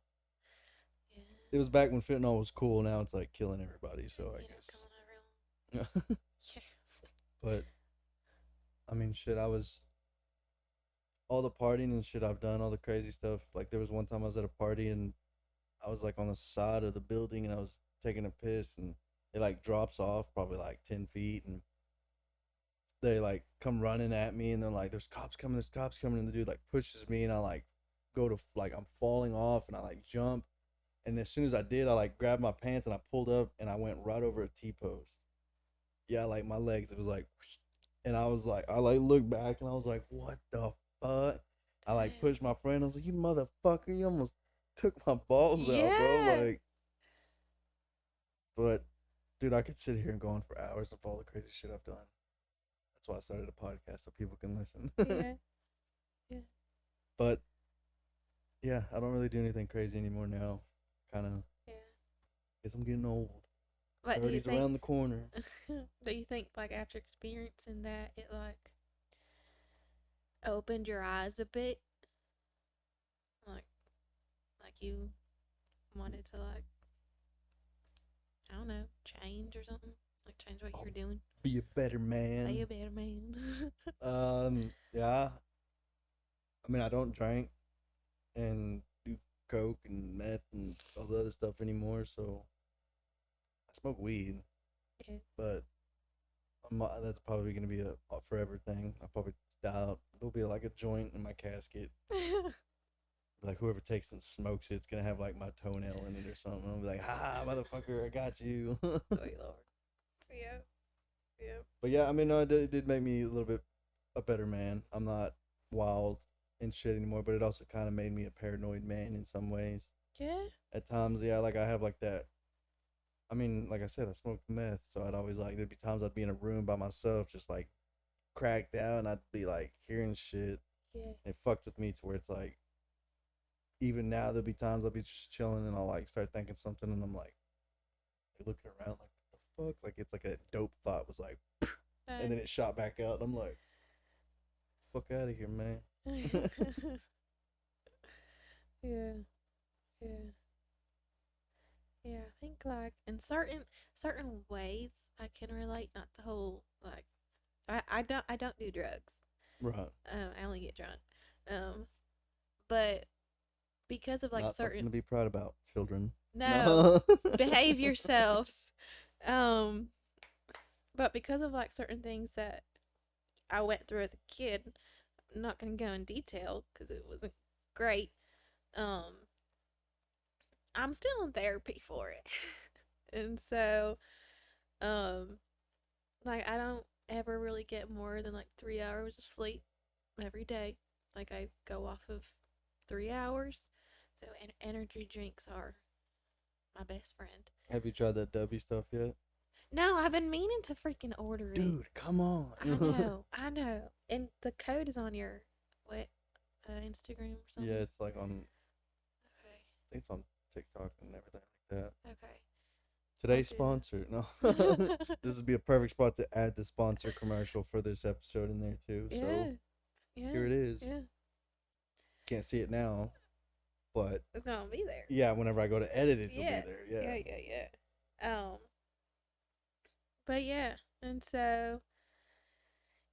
Yeah. It was back when fentanyl was cool. Now it's like killing everybody. So I Killing everyone. guess. Yeah. But I mean, shit. I was all the partying and shit I've done, all the crazy stuff. Like there was one time I was at a party and I was like on the side of the building and I was taking a piss and it like drops off probably like 10 feet and they like come running at me and they're like, "There's cops coming! There's cops coming!" And the dude like pushes me and I like go to like I'm falling off and I like jump. And as soon as I did, I like grabbed my pants and I pulled up and I went right over a T post. Yeah, like my legs, it was like, whoosh. And I was like, I like looked back and I was like, what the fuck? I like Damn. pushed my friend. I was like, you motherfucker, you almost took my balls out, bro. Yeah. Like, but dude, I could sit here and go on for hours of all the crazy shit I've done. That's why I started a podcast so people can listen. Yeah. Yeah. But yeah, I don't really do anything crazy anymore now. Kind of, Yeah. guess I'm getting old. What do you 30's think? around the corner. Do you think like after experiencing that it like opened your eyes a bit? Like you wanted to like I don't know, change or something? Like change what you're doing? Be a better man. Be a better man. Yeah. I mean, I don't drink and do coke and meth and all the other stuff anymore. So I smoke weed, Yeah. but that's probably gonna be a forever thing. I'll probably die out. There'll be like a joint in my casket. Like whoever takes and smokes it's gonna have like my toenail in it or something. I'll be like, "Ha, motherfucker, I got you." Sweet Lord. Yeah. Yeah. But yeah, I mean, no, it did make me a little bit a better man. I'm not wild and shit anymore, but it also kind of made me a paranoid man in some ways. Yeah. At times, yeah, like I have like that. I mean, like I said, I smoked meth, so I'd always like there'd be times I'd be in a room by myself, just like cracked out, and I'd be like hearing shit. Yeah. It fucked with me to where it's like, even now there'll be times I'll be just chilling and I'll like start thinking something, and I'm like looking around like what the fuck, like it's like a dope thought was like, and then it shot back out. And I'm like, fuck out of here, man. Yeah. Yeah. Yeah, I think like in certain ways I can relate. Not the whole like I don't do drugs. Right. I only get drunk. But because of like Not something certain to be proud about, children. no behave yourselves. Um, but because of like certain things that I went through as a kid, I'm not gonna go in detail because it wasn't great. Um, I'm still in therapy for it. And so, um, like I don't ever really get more than like 3 hours of sleep every day. Like I go off of 3 hours. So energy drinks are my best friend. Have you tried that W stuff yet? No, I've been meaning to freaking order it. Dude, come on. I know. And the code is on your what Instagram or something. Yeah, it's like on. Okay. I think it's on TikTok and everything like that. Okay. Today's do sponsor. No. This would be a perfect spot to add the sponsor commercial for this episode in there too. Yeah. So Yeah. here it is. Yeah. Can't see it now, but It's gonna be there. yeah, whenever I go to edit it, it'll Yeah. be there. Yeah. Yeah. But yeah, and so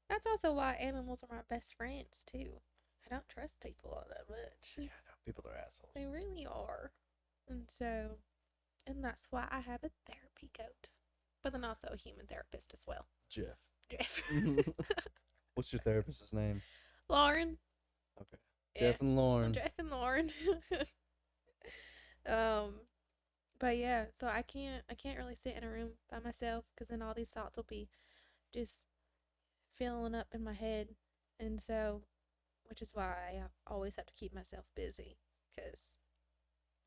That's also why animals are my best friends too. I don't trust people all that much. Yeah, no, people are assholes. They really are. And so, and that's why I have a therapy goat, but then also a human therapist as well. Jeff. Jeff. What's your therapist's name? Lauren. Okay. Yeah. Jeff and Lauren. Jeff and Lauren. um, but yeah, so I can't really sit in a room by myself because then all these thoughts will be just filling up in my head, and so which is why I always have to keep myself busy because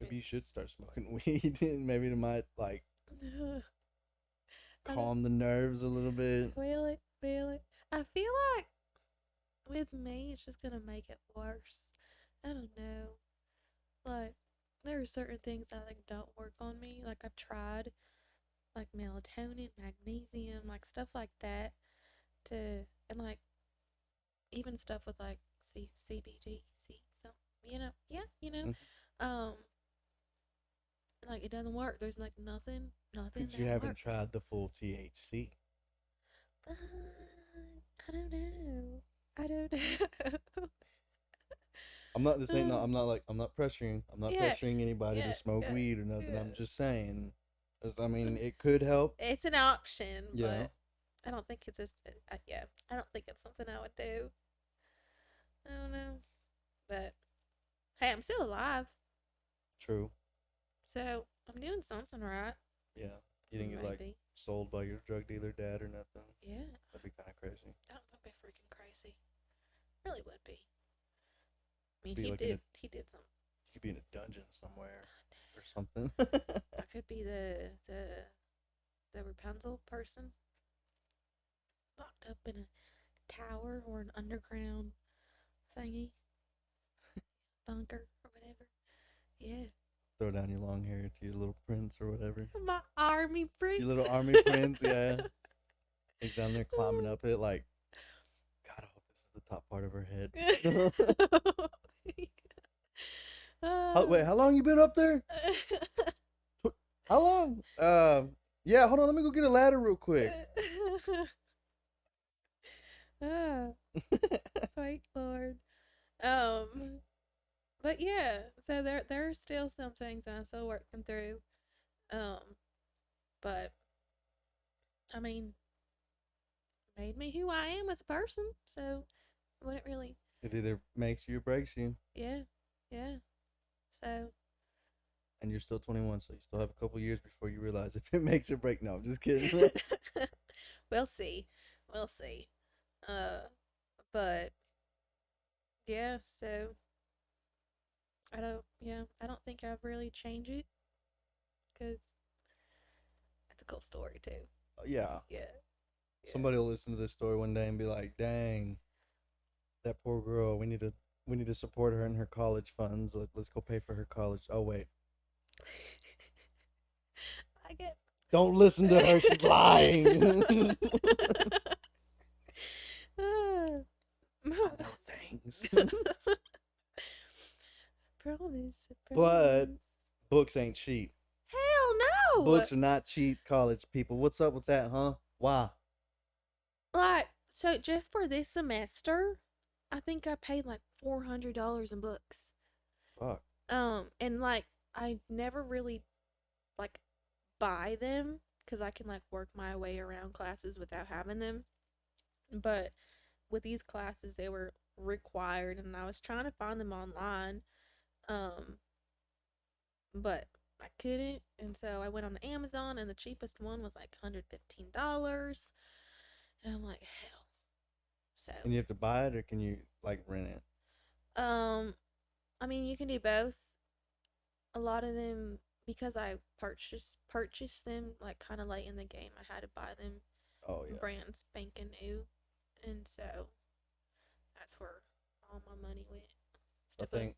Maybe you should start smoking weed, and maybe it might like calm the nerves a little bit. will it? Will it? I feel like with me, it's just gonna make it worse. I don't know. Like, there are certain things that like don't work on me. Like I've tried, like melatonin, magnesium, like stuff like that, to and like even stuff with like CBD, so yeah, um, like it doesn't work. There's like nothing Because that you haven't works. tried the full THC. Uh, I don't know. I don't know. I'm not this ain't not I'm not like I'm not pressuring Yeah, anybody to yeah, smoke yeah, weed or nothing. yeah. I'm just saying. 'Cause, I mean, it could help. It's an option, Yeah. but I don't think it's just, yeah. I don't think it's something I would do. I don't know, but hey, I'm still alive, True. so I'm doing something right. Yeah. You didn't get like Maybe. sold by your drug dealer dad or nothing. Yeah, That'd be kind of crazy. that would be freaking crazy. Really would be. I mean, Be he like did. He did some. You could be in a dungeon somewhere or something. I could be the Rapunzel person, locked up in a tower or an underground thingy, bunker or whatever. Yeah, Throw down your long hair to your little prince or whatever. my army prince. Your little army prince, yeah. He's down there climbing up it like, God, I hope this is the top part of her head. Wait, how long you been up there? How long? Yeah, hold on, let me go get a ladder real quick. Sweet Lord. But yeah, so there are still some things that I'm still working through. But I mean, made me who I am as a person. So it wouldn't really. It either makes you or breaks you. Yeah, yeah. So. And you're still 21, so you still have a couple years before you realize if it makes or break. No, I'm just kidding. We'll see. We'll see. But yeah, so I don't think I've really changed it because it's a cool story too. Yeah. Yeah. Somebody will listen to this story one day and be like, "Dang, that poor girl. We need to support her in her college funds. Let's go pay for her college." Oh wait, I get. don't listen to her. She's lying. I know things. Promise. But books ain't cheap. Hell no. Books are not cheap, college people. What's up with that, huh? Why? Like, so just for this semester, I think I paid like $400 in books. Fuck. And like I never really like buy them because I can like work my way around classes without having them. But with these classes, they were required, and I was trying to find them online, um, but I couldn't, and so I went on Amazon, and the cheapest one was like $115, and I'm like, hell. So, And you have to buy it, or can you like rent it? I mean, you can do both. A lot of them, because I purchased them like kind of late in the game, I had to buy them Oh yeah. brand spanking new, and so that's where all my money went. I think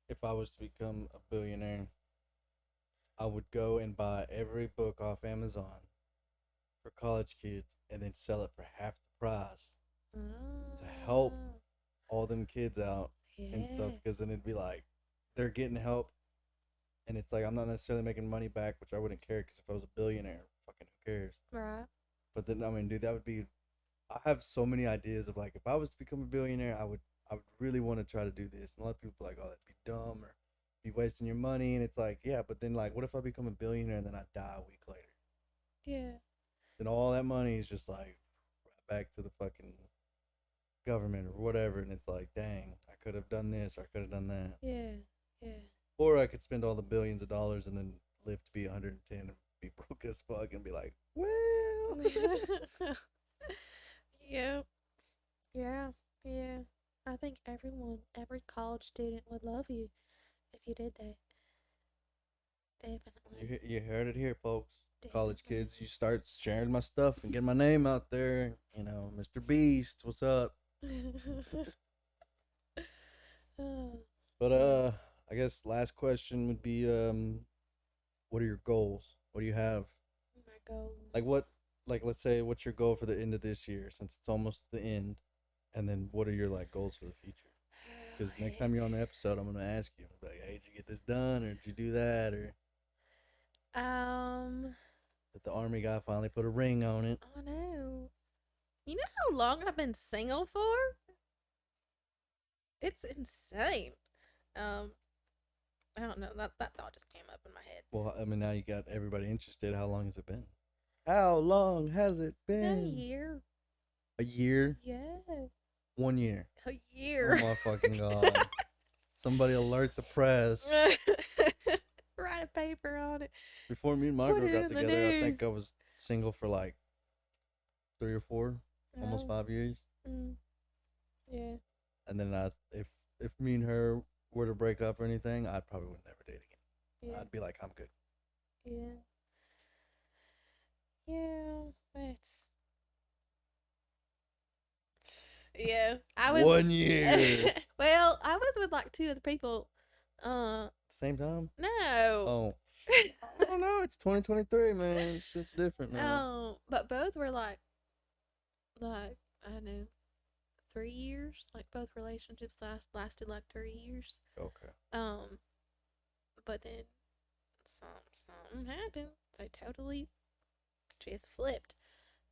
if I was to become a billionaire, I would go and buy every book off Amazon for college kids and then sell it for half the price to help all them kids out and stuff, because then it'd be like they're getting help, and it's like I'm not necessarily making money back, which I wouldn't care, because if I was a billionaire, fucking who cares? Right. But then I mean, dude, that would be I have so many ideas of like if I was to become a billionaire, I would really want to try to do this. And a lot of people are like, oh, that'd be dumb or be wasting your money. And it's like, yeah, but then like, what if I become a billionaire and then I die a week later? Yeah. Then all that money is just like right back to the fucking government or whatever. And it's like, dang, I could have done this or I could have done that. Yeah. Yeah. Or I could spend all the billions of dollars and then live to be 110 and be broke as fuck and be like, well. Yeah. Yeah. Yeah. I think every college student would love you if you did that. Definitely. You heard it here, folks. College Definitely. kids, you start sharing my stuff and get my name out there. You know, Mr. Beast, what's up? Oh, But I guess last question would be what are your goals? What do you have? my goals. Like what like let's say what's your goal for the end of this year since it's almost the end? And then what are your like goals for the future? Because next time you're on the episode, I'm gonna ask you, like, hey, did you get this done, or did you do that, or Um, did the army guy finally put a ring on it? oh no. You know how long I've been single for? It's insane. Um, I don't know. That thought just came up in my head. Well, I mean, now you got everybody interested. How long has it been? How long has it A been? year. A year? Yeah. 1 year. A Oh year. my fucking god! Somebody alert the press. Write a paper on it. Before me and my Put girl it got in the together, I think news. I was single for like 3 or 4, almost Oh, 5 years. mm, yeah. And then if me and her were to break up or anything, I probably would never date again. Yeah. I'd be like, I'm good. Yeah. Yeah. That's. Yeah. I was. 1 year. Well, I was with like 2 other people. Same time? No. Oh, I don't know. It's 2023, man. Shit's different now. But both were like, I don't know, 3 years. Like both relationships lasted like 3 years. Okay. But then something happened. They totally just flipped.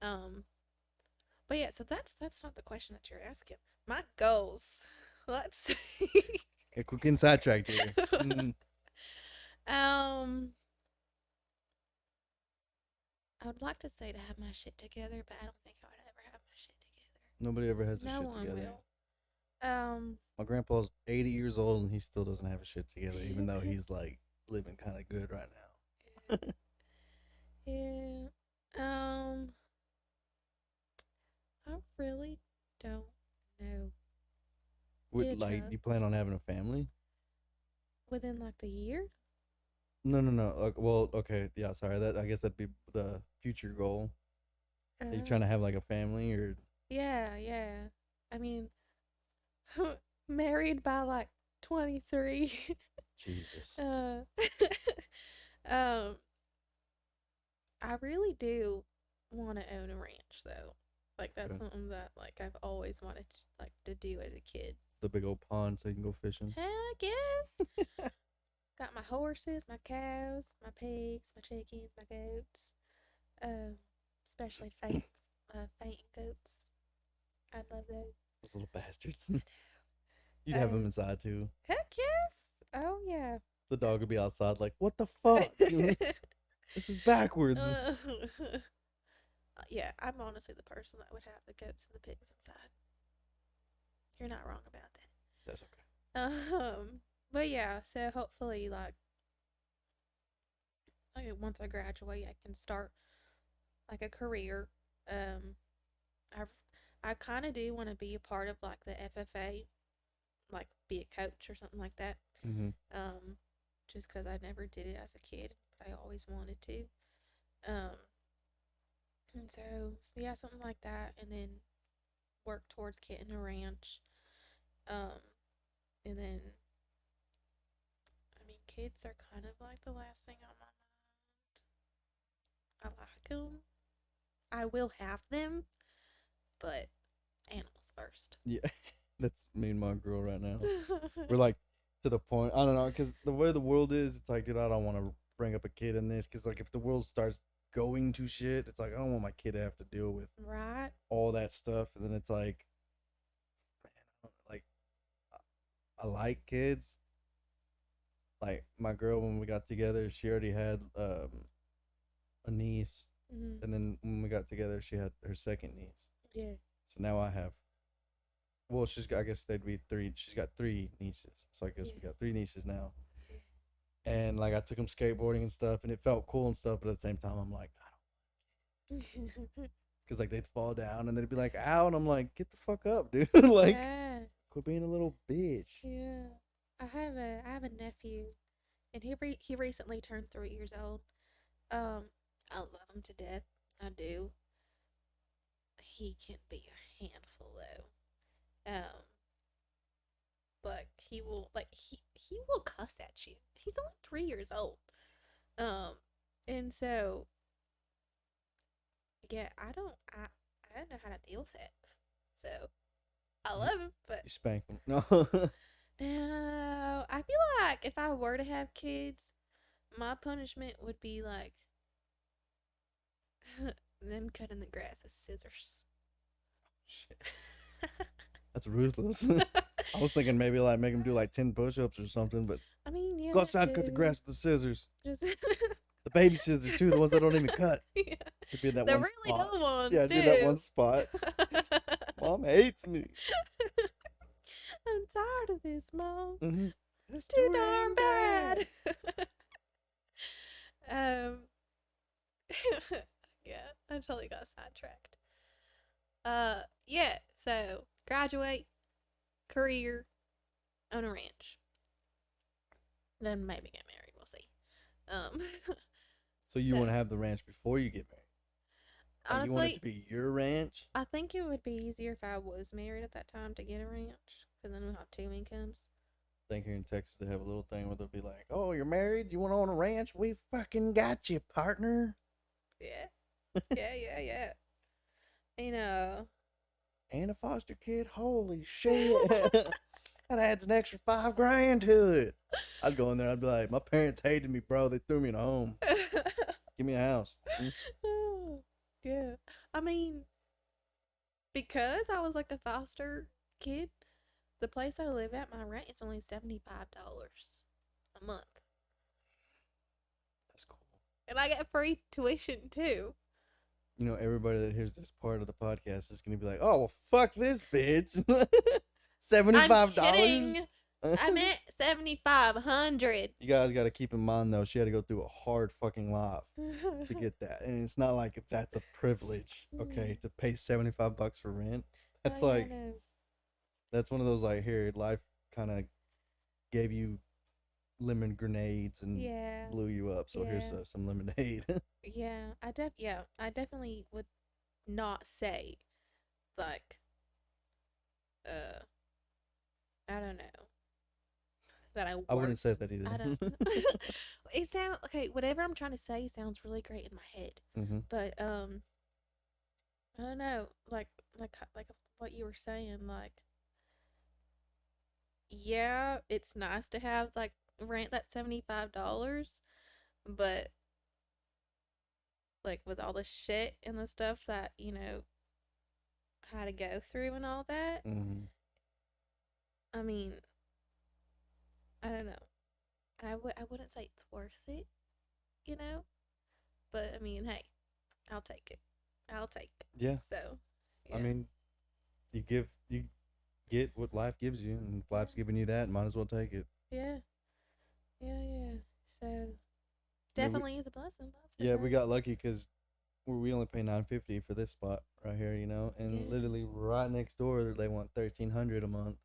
But yeah, so that's not the question that you're asking. My goals. Let's see. Yeah, quick getting sidetracked here. Mm, I would like to say to have my shit together, but I don't think I would ever have my shit together. nobody ever has their No shit one together. will. My grandpa's 80 years old and he still doesn't have his shit together, even though he's like living kind of good right now. Yeah. I really don't know. Yeah, Like, Chuck. you plan on having a family? Within like the year? No. Well, okay, yeah, sorry. I guess that'd be the future goal. Are you trying to have like a family or? Yeah, yeah. I mean, married by like 23. Jesus. Um, I really do want to own a ranch though. Like that's Okay. something that like I've always wanted to do as a kid. The big old pond so you can go fishing. Heck yes. Got my horses, my cows, my pigs, my chickens, my goats. Especially fainting goats. I love those. Those little bastards. You'd have them inside too. Heck yes. Oh yeah. The dog would be outside like, what the fuck? This is backwards. Yeah, I'm honestly the person that would have the goats and the pigs inside. You're not wrong about That's okay. that. But yeah, so hopefully like once I graduate, I can start like a career. I I kind of do want to be a part of like the FFA, like be a coach or something like that. Mm-hmm. Just because I never did it as a kid, but I always wanted to. Um, and so yeah, something like that, and then work towards getting a ranch. And then I mean, kids are kind of like the last thing on my mind. I like them. I will have them, but animals first. Yeah, that's me and my girl right now. We're like to the point. I don't know, because the way the world is, it's like, dude, I don't want to bring up a kid in this, because like if the world starts going to shit. It's like I don't want my kid to have to deal with Right. all that stuff, and then it's like, man, like I like kids. Like my girl, when we got together, she already had a niece, Mm-hmm. and then when we got together, she had her second niece. Yeah. So now I have. Well, I guess they'd be three. She's got three nieces, so I guess Yeah. we got three nieces now. And like I took them skateboarding and stuff, and it felt cool and stuff. But at the same time, I'm like, because like they'd fall down and they'd be like, "Ow!" And I'm like, "Get the fuck up, dude! Like, Yeah. quit being a little bitch." Yeah. I have a nephew, and he recently turned 3 years old. I love him to death. I do. He can be a handful though. Like he will cuss at you. He's only 3 years old. Um, and so yeah, I don't know how to deal with it. So I love him, but You spank them. No. no, I feel like if I were to have kids, my punishment would be like them cutting the grass with scissors. Shit. That's ruthless. I was thinking maybe like make him do like 10 push-ups or something, but I mean, yeah, go that outside, cut the too. grass with the scissors. Just The baby scissors too, the ones that don't even cut. yeah. It'd be in that The one really spot. dumb ones Yeah, too. it'd be that one spot. Mom hates me. I'm tired of this, Mom. Mm-hmm. It's too darn bad. um, yeah, I totally got sidetracked. Yeah. So graduate, career, own a ranch, then maybe get married. We'll see. So you So- want to have the ranch before you get married? Like, you want it to honestly, be your ranch? I think it would be easier if I was married at that time to get a ranch, because then we'll have two incomes. I think here in Texas they have a little thing where they'll be like, "Oh, you're married? You want to own a ranch? We fucking got you, partner." Yeah. Yeah. You know. And a foster kid? Holy shit. That adds an extra $5,000 to it. I'd go in there, I'd be like, "My parents hated me, bro. They threw me in a home. Give me a house." Yeah. I mean, because I was like a foster kid, the place I live at, my rent is only $75 a month. That's cool. And I get free tuition too. You know, everybody that hears this part of the podcast is going to be like, "Oh, well, fuck this bitch." $75? I'm kidding. I meant 7,500. You guys got to keep in mind, though, she had to go through a hard fucking life to get that. And it's not like that's a privilege, okay, to pay $75 for rent. That's Oh, yeah, I like, know. that's one of those, like, here, life kind of gave you lemon grenades and Yeah. blew you up. So here's Yeah. some lemonade. Yeah, I definitely would not say like I don't know that I I wouldn't worked. say that either. I don't. It sounds okay. Whatever I'm trying to say sounds really great in my head, Mm-hmm. but I don't know. Like what you were saying. Like, yeah, it's nice to have like rent that $75, but like with all the shit and the stuff that had to go through and all that. Mm-hmm. I mean, I don't know. I wouldn't say it's worth it, but I mean, hey, I'll take it. I'll take it. Yeah. So, I yeah. mean, you get what life gives you, and if life's giving you that, might as well take it. Yeah. So, definitely is a blessing. That's for Yeah, sure. we got lucky because we only pay $950 for this spot right here, and Yeah. literally right next door they want $1,300 a month.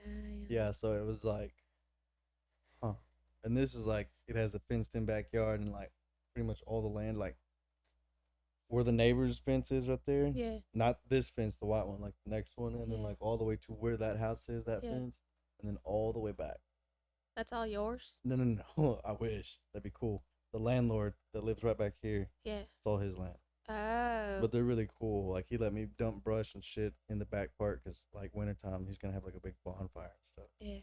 Damn. Yeah, so it was like, huh. And this is like it has a fenced-in backyard and like pretty much all the land, like where the neighbor's fence is right there. Yeah. Not this fence, the white one, like the next one, and then Yeah. like all the way to where that house is, that Yeah. fence, and then all the way back. That's all yours? No. I wish that'd be cool. The landlord that lives right back here, Yeah. it's all his land. Oh. But they're really cool. Like he let me dump brush and shit in the back part because like wintertime he's gonna have like a big bonfire and stuff. Yeah.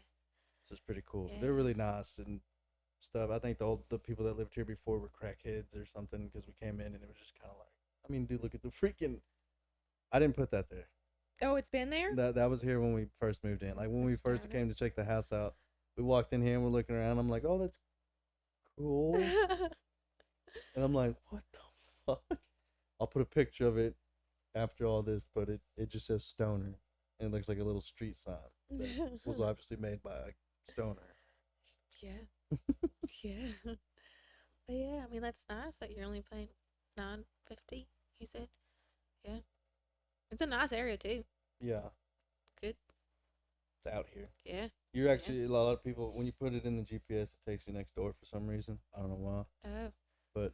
So it's pretty cool. Yeah. They're really nice, and stuff. I think the people that lived here before were crackheads or something because we came in and it was just kind of like, I mean, dude, look at the freaking. I didn't put that there. Oh, it's been there? That was here when we first moved in. Like when we first Astounding. came to check the house out, we walked in here and we're looking around. I'm like, oh, that's cool. And I'm like, what the fuck? I'll put a picture of it after all this, but it just says Stoner. And it looks like a little street sign that was obviously made by a stoner. Yeah. Yeah. But yeah, I mean that's nice that you're only paying $9.50, you said. Yeah. It's a nice area too. Yeah, Good. it's out here. Yeah. You're actually, a lot of people, when you put it in the GPS, it takes you next door for some reason. I don't know why. Oh. But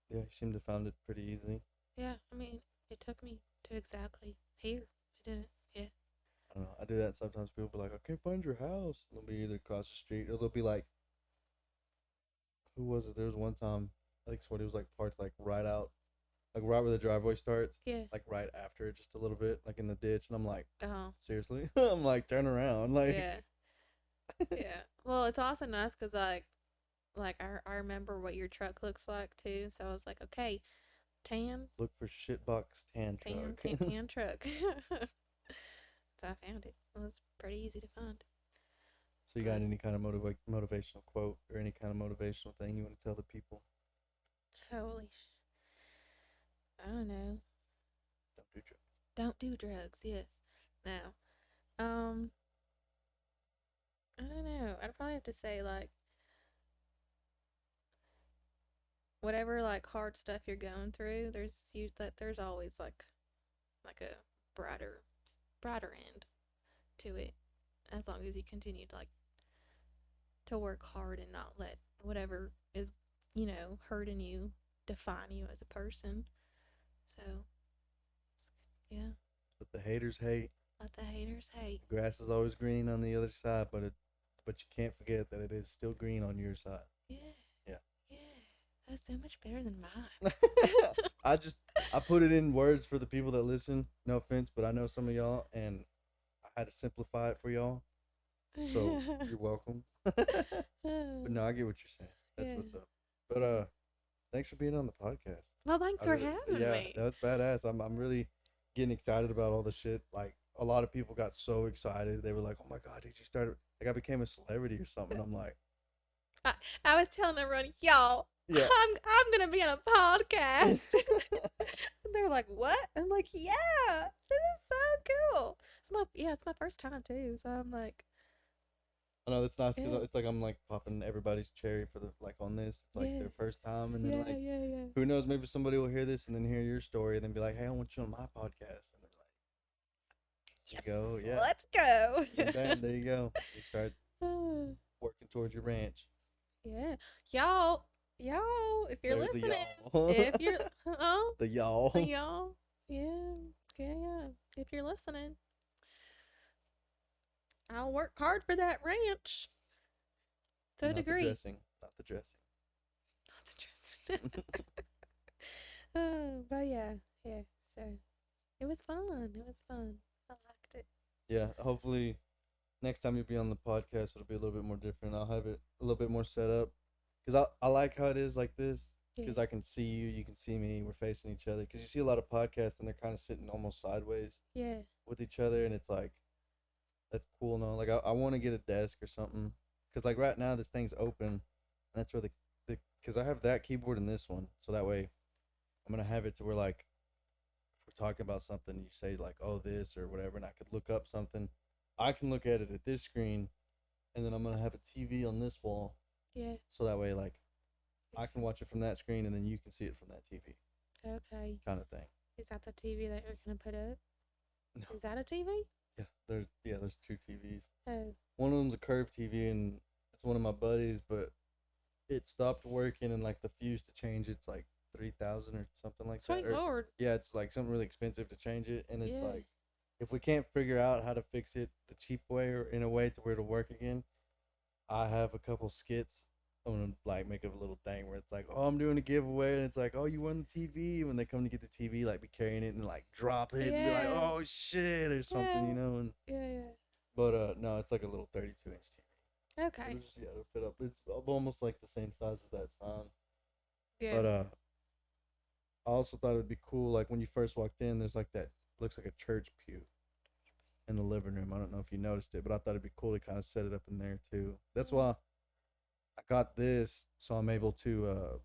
yeah, you seem to find it pretty easy. Yeah. I mean, it took me to exactly here. It didn't. Yeah. I don't know. I do that sometimes. People be like, I can't find your house. And they'll be either across the street or they'll be like, who was it? There was one time, I think somebody was like parked like right out, like right where the driveway starts, Yeah. like right after it, just a little bit, like in the ditch. And I'm like, Oh. seriously? I'm like, turn around. Like, Yeah. Yeah. Well, it's also nice because like I remember what your truck looks like too. So I was like, okay, tan, look for shitbox tan tan, truck. tan truck. So I found it. It was pretty easy to find. So you got any kind of motivational quote or any kind of motivational thing you want to tell the people? Holy I don't know. Don't do drugs. Don't do drugs. Yes. No. I don't know. I'd probably have to say like whatever like hard stuff you're going through. There's always like a brighter end to it, as long as you continue to like to work hard and not let whatever is hurting you define you as a person. So yeah, Let the haters hate. let the haters hate. The grass is always green on the other side, but you can't forget that it is still green on your side. Yeah. Yeah. Yeah. That's so much better than mine. I put it in words for the people that listen. No offense, but I know some of y'all, and I had to simplify it for y'all. So you're welcome. But no, I get what you're saying. That's Yeah. what's up. But thanks for being on the podcast. Well, thanks I for really- having yeah, me. that's badass. I'm really getting excited about all the shit. Like a lot of people got so excited. They were like, "Oh my god, did you start?" Like I became a celebrity or something. I'm like, I was telling everyone, y'all, yeah. I'm gonna be on a podcast. And they're like, what? I'm like, yeah, this is so cool. It's my first time too. So I'm like, I know that's nice because Yeah. it's like I'm like popping everybody's cherry for the like on this. It's like Yeah. their first time, and then yeah, like yeah. who knows? Maybe somebody will hear this and then hear your story and then be like, "Hey, I want you on my podcast." And they're like, Yes. "Go, yeah." Let's go. And bam, there you go. You start working towards your ranch. Yeah, y'all, if you're There's the listening, y'all. if you're, The y'all. y'all, yeah. If you're listening, I'll work hard for that ranch to a Not degree. The dressing, not the dressing. Not the dressing. But yeah. So it was fun. I liked it. Yeah, hopefully next time you'll be on the podcast, it'll be a little bit more different. I'll have it a little bit more set up because I like how it is like this because Yeah. I can see you, you can see me, we're facing each other. Because you see a lot of podcasts and they're kind of sitting almost sideways Yeah. with each other, and it's like that's cool. No, like I want to get a desk or something because like right now this thing's open, and that's where the because I have that keyboard and this one, so that way I'm gonna have it to where like if we're talking about something, you say like oh this or whatever, and I could look up something. I can look at it at this screen, and then I'm gonna have a TV on this wall, Yeah. so that way like I Is- can watch it from that screen, and then you can see it from that TV, Okay. kind of thing. Is that the TV that you're gonna put up? No. Is that a TV? Yeah, there's two TVs. Oh. One of them's a curved TV, and it's one of my buddies, but it stopped working, and like the fuse to change it's like 3,000 or something like Sweet that. Or, Lord. yeah, it's like something really expensive to change it, and it's Yeah. like if we can't figure out how to fix it the cheap way or in a way to where it'll work again, I have a couple skits. I'm gonna like make up a little thing where it's like, oh, I'm doing a giveaway, and it's like, oh, you won the TV. When they come to get the TV, like be carrying it and like drop it and be like, Yeah. oh shit or something, Yeah. you know. And Yeah. but no, it's like a little 32-inch TV. Okay. It'll just, it'll fit up. It's almost like the same size as that sign. Yeah. But I also thought it'd be cool. Like when you first walked in, there's like that looks like a church pew in the living room. I don't know if you noticed it, but I thought it'd be cool to kind of set it up in there too. That's why I got this, so I'm able to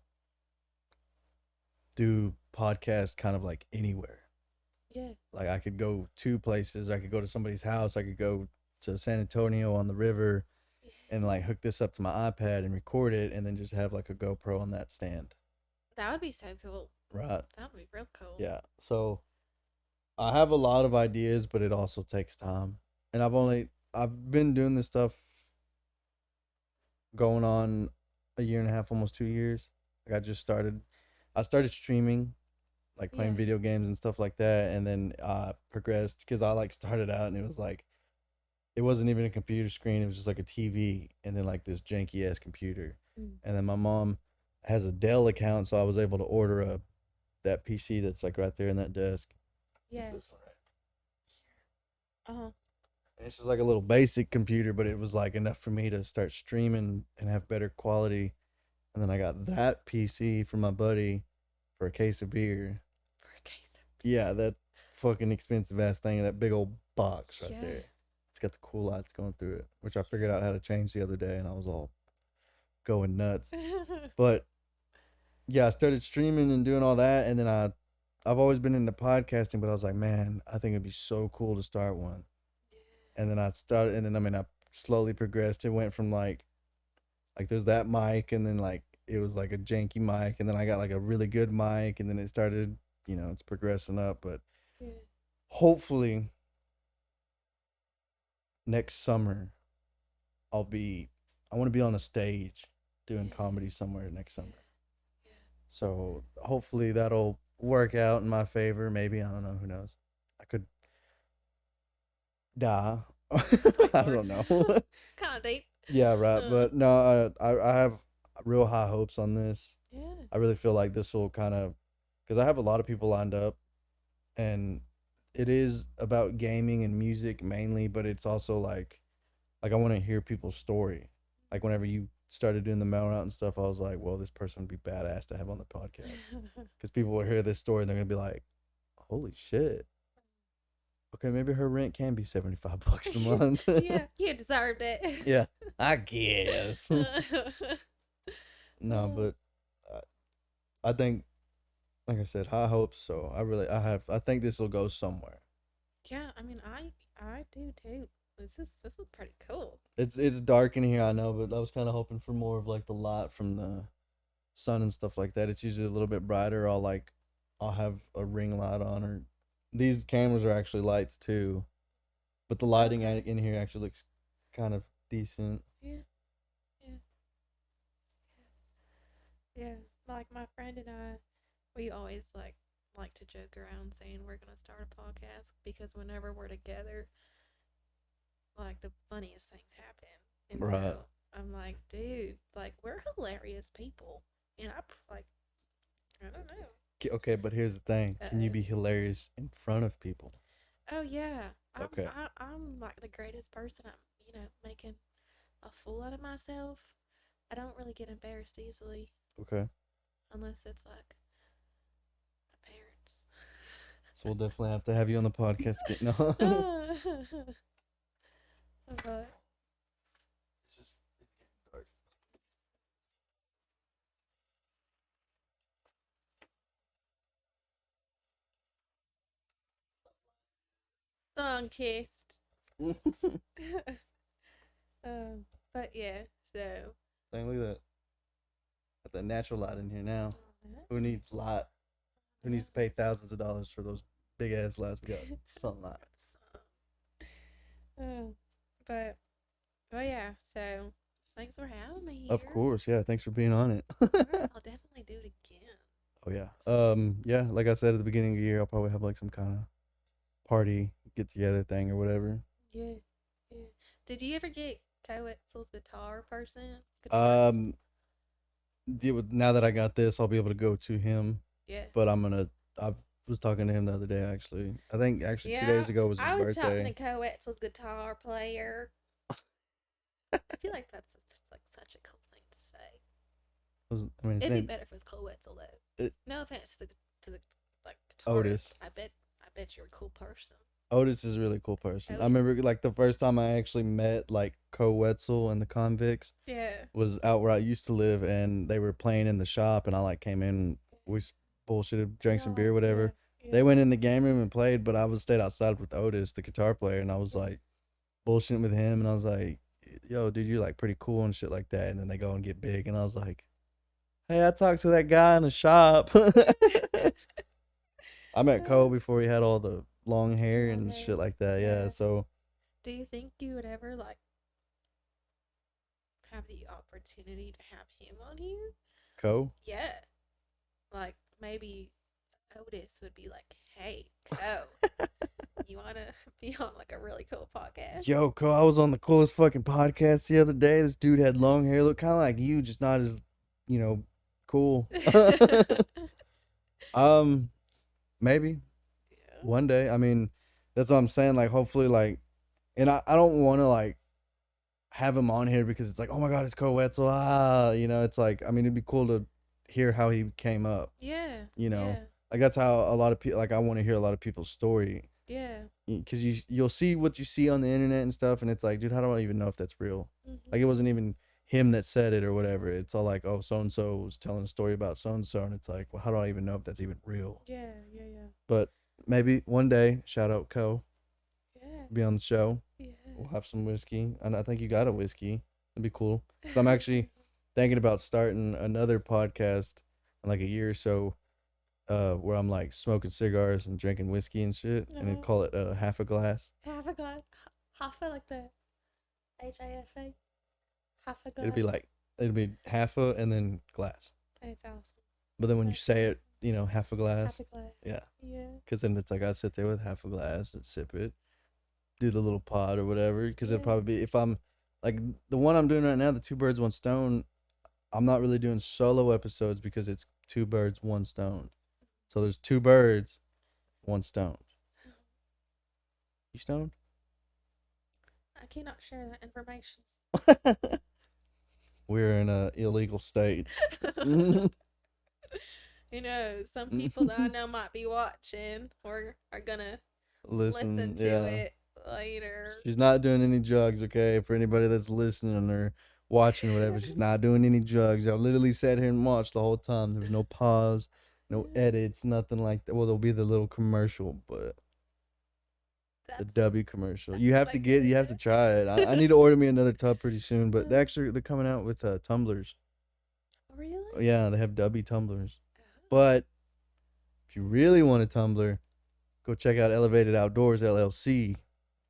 do podcast kind of like anywhere. Yeah. Like I could go two places. I could go to somebody's house. I could go to San Antonio on the river and like hook this up to my iPad and record it, and then just have like a GoPro on that stand. That would be so cool. Right. That would be real cool. Yeah. So I have a lot of ideas, but it also takes time. And I've been doing this stuff going on a year and a half, almost 2 years. Like I started streaming, like playing Yeah. video games and stuff like that, and then I progressed because I like started out and it was like it wasn't even a computer screen, it was just like a TV and then like this janky ass computer. Mm. And then my mom has a Dell account, so I was able to order that PC that's like right there in that desk. Yeah. It's this one right. Uh huh. And it's just like a little basic computer, but it was like enough for me to start streaming and have better quality. And then I got that PC from my buddy for a case of beer. For a case of. Yeah, that fucking expensive ass thing, that big old box right Yeah. there. It's got the cool lights going through it, which I figured out how to change the other day, and I was all going nuts. But yeah, I started streaming and doing all that, and then I've always been into podcasting, but I was like, man, I think it'd be so cool to start one. And then I started, and then I slowly progressed. It went from like there's that mic, and then like it was like a janky mic, and then I got like a really good mic, and then it started, it's progressing up. But Yeah. hopefully next summer I want to be on a stage doing comedy somewhere next summer. Yeah. So hopefully that'll work out in my favor. Maybe, I don't know. Who knows? I could die. I don't know. It's kind of deep. Yeah, right. But no, I have real high hopes on this. Yeah. I really feel like this will kind of, because I have a lot of people lined up, and it is about gaming and music mainly, but it's also like I want to hear people's story. Like whenever you started doing the mail route and stuff, I was like, well, this person would be badass to have on the podcast, because people will hear this story and they're gonna be like, holy shit. Okay, maybe her rent can be $75 a month. Yeah, you deserved it. Yeah, I guess. No, but I think, like I said, high hopes. So I think this will go somewhere. Yeah, I mean, I do too. This is pretty cool. It's dark in here, I know, but I was kind of hoping for more of like the light from the sun and stuff like that. It's usually a little bit brighter. I'll have a ring light on, or these cameras are actually lights too, but the lighting in here actually looks kind of decent. Yeah. Yeah. Yeah. Like my friend and I, we always like to joke around saying we're gonna start a podcast because whenever we're together, like the funniest things happen. And Right. so I'm like, dude, like we're hilarious people. And I don't know. Okay, but here's the thing: can you be hilarious in front of people? Oh yeah. Okay. I'm like the greatest person. I'm, making a fool out of myself. I don't really get embarrassed easily Okay, unless it's like my parents. so we'll definitely have to have you on the podcast. No. But sun kissed. But yeah, so Dang, look at that. Got that natural light in here now. Who needs light? Who needs to pay thousands of dollars for those big ass lights? We got sunlight. But yeah, so thanks for having me here. Of course, yeah. Thanks for being on it. I'll definitely do it again. Oh yeah. Yeah. Like I said at the beginning of the year, I'll probably have like some kind of party get together thing or whatever. Yeah, yeah. Did you ever get Coetzel's guitar person? Guitarist? Now that I got this, I'll be able to go to him. Yeah. But I was talking to him the other day actually. I think actually 2 days ago was his I was birthday. talking to Coetzel's guitar player. I feel feel like that's just like such a cool thing to say. I mean, his It'd be name better if it was Cole Wetzel though. It- No offense to the like guitarist. Otis. I bet you're a cool person. Otis is a really cool person. I Otis. remember like the first time I actually met like Co Wetzel and the Convicts Yeah. was out where I used to live, and they were playing in the shop, and I like came in, we bullshitted, drank some beer, whatever. Yeah. They went in the game room and played, but I was stayed outside with Otis, the guitar player, and I was like bullshitting with him, and I was like, "Yo, dude, you're like pretty cool and shit like that." And then they go and get big, and I was like, "Hey, I talked to that guy in the shop." I met Cole before he had all the long hair Long and hair. shit like that. Yeah, Yeah. so Do you think you would ever like have the opportunity to have him on here? Cole. Yeah. Like maybe Otis would be like, "Hey, Co, you wanna be on like a really cool podcast?" Yo, Cole, I was on the coolest fucking podcast the other day. This dude had long hair, looked kind of like you, just not as, cool. Maybe Yeah. one day. I mean, that's what I'm saying. Like, hopefully, like, and I don't want to like have him on here because it's like, oh my god, it's Cole Wetzel. It's like, I mean, it'd be cool to hear how he came up. Yeah. Like that's how a lot of people, like, I want to hear a lot of people's story. Yeah. Because you'll see what you see on the internet and stuff, and it's like, dude, how do I even know if that's real? Mm-hmm. Like, it wasn't even him that said it or whatever. It's all like, oh, so and so was telling a story about so and so, and it's like, well, how do I even know if that's even real? Yeah. But maybe one day, shout out Co, Yeah. be on the show. Yeah. We'll have some whiskey, and I think you got a whiskey. That'd be cool. 'Cause I'm actually thinking about starting another podcast in like a year or so, where I'm like smoking cigars and drinking whiskey and shit, and then call it half a glass. half a glass. Half a like the HIFA. Half a glass. It'll be half a and then glass. It's awesome. But then when you That's say it, awesome. half a glass, Half a glass. yeah. Yeah. Because then it's like I sit there with half a glass and sip it, do the little pod or whatever. Because it'll Yeah. probably be, if I'm like the one I'm doing right now, the 2 birds, 1 stone. I'm not really doing solo episodes because it's 2 birds, 1 stone. So there's 2 birds, 1 stone. You stoned? I cannot share that information. We're in a illegal state. Some people that I know might be watching or are gonna listen to yeah. it later. She's not doing any drugs, okay? For anybody that's listening or watching or whatever, she's not doing any drugs. I literally sat here and watched the whole time. There was no pause, no edits, nothing like that. Well, there'll be the little commercial, but the W commercial. You have to try it. I need to order me another tub pretty soon, but they're coming out with tumblers. Really? Yeah, they have W tumblers. But if you really want a tumbler, go check out Elevated Outdoors LLC.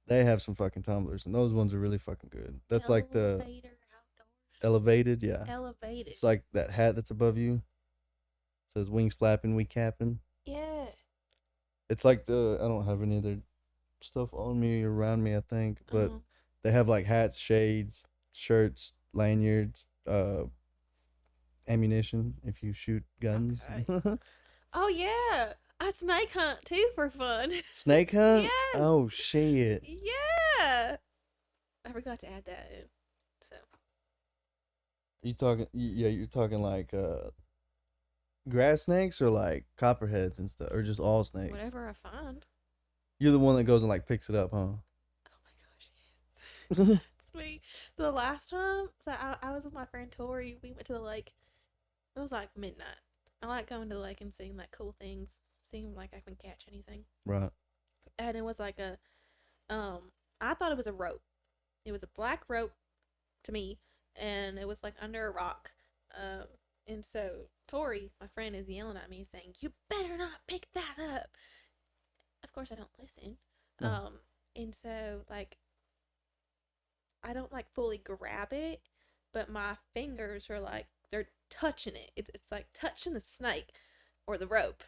They have some fucking tumblers, and those ones are really fucking good. That's like the Elevator Outdoors. Elevated, yeah. Elevated. It's like that hat that's above you. It says wings flapping, we capping. Yeah. It's like I don't have any other stuff on me or around me, I think, but they have like hats, shades, shirts, lanyards, ammunition if you shoot guns. Okay. Oh yeah, I snake hunt too for fun. Snake hunt? Yes. Oh shit. Yeah. I forgot to add that in. So. You're talking like grass snakes or like copperheads and stuff, or just all snakes? Whatever I find. You're the one that goes and like picks it up, huh? Oh my gosh, yes. Sweet. The last time, so I was with my friend Tori. We went to the lake. It was like midnight. I like going to the lake and seeing like cool things, seeing like I can catch anything. Right. And it was like I thought it was a rope. It was a black rope to me, and it was like under a rock. And so Tori, my friend, is yelling at me saying, "You better not pick that up." Of course, I don't listen. No. And so like I don't like fully grab it, but my fingers are like they're touching it. It's like touching the snake or the rope,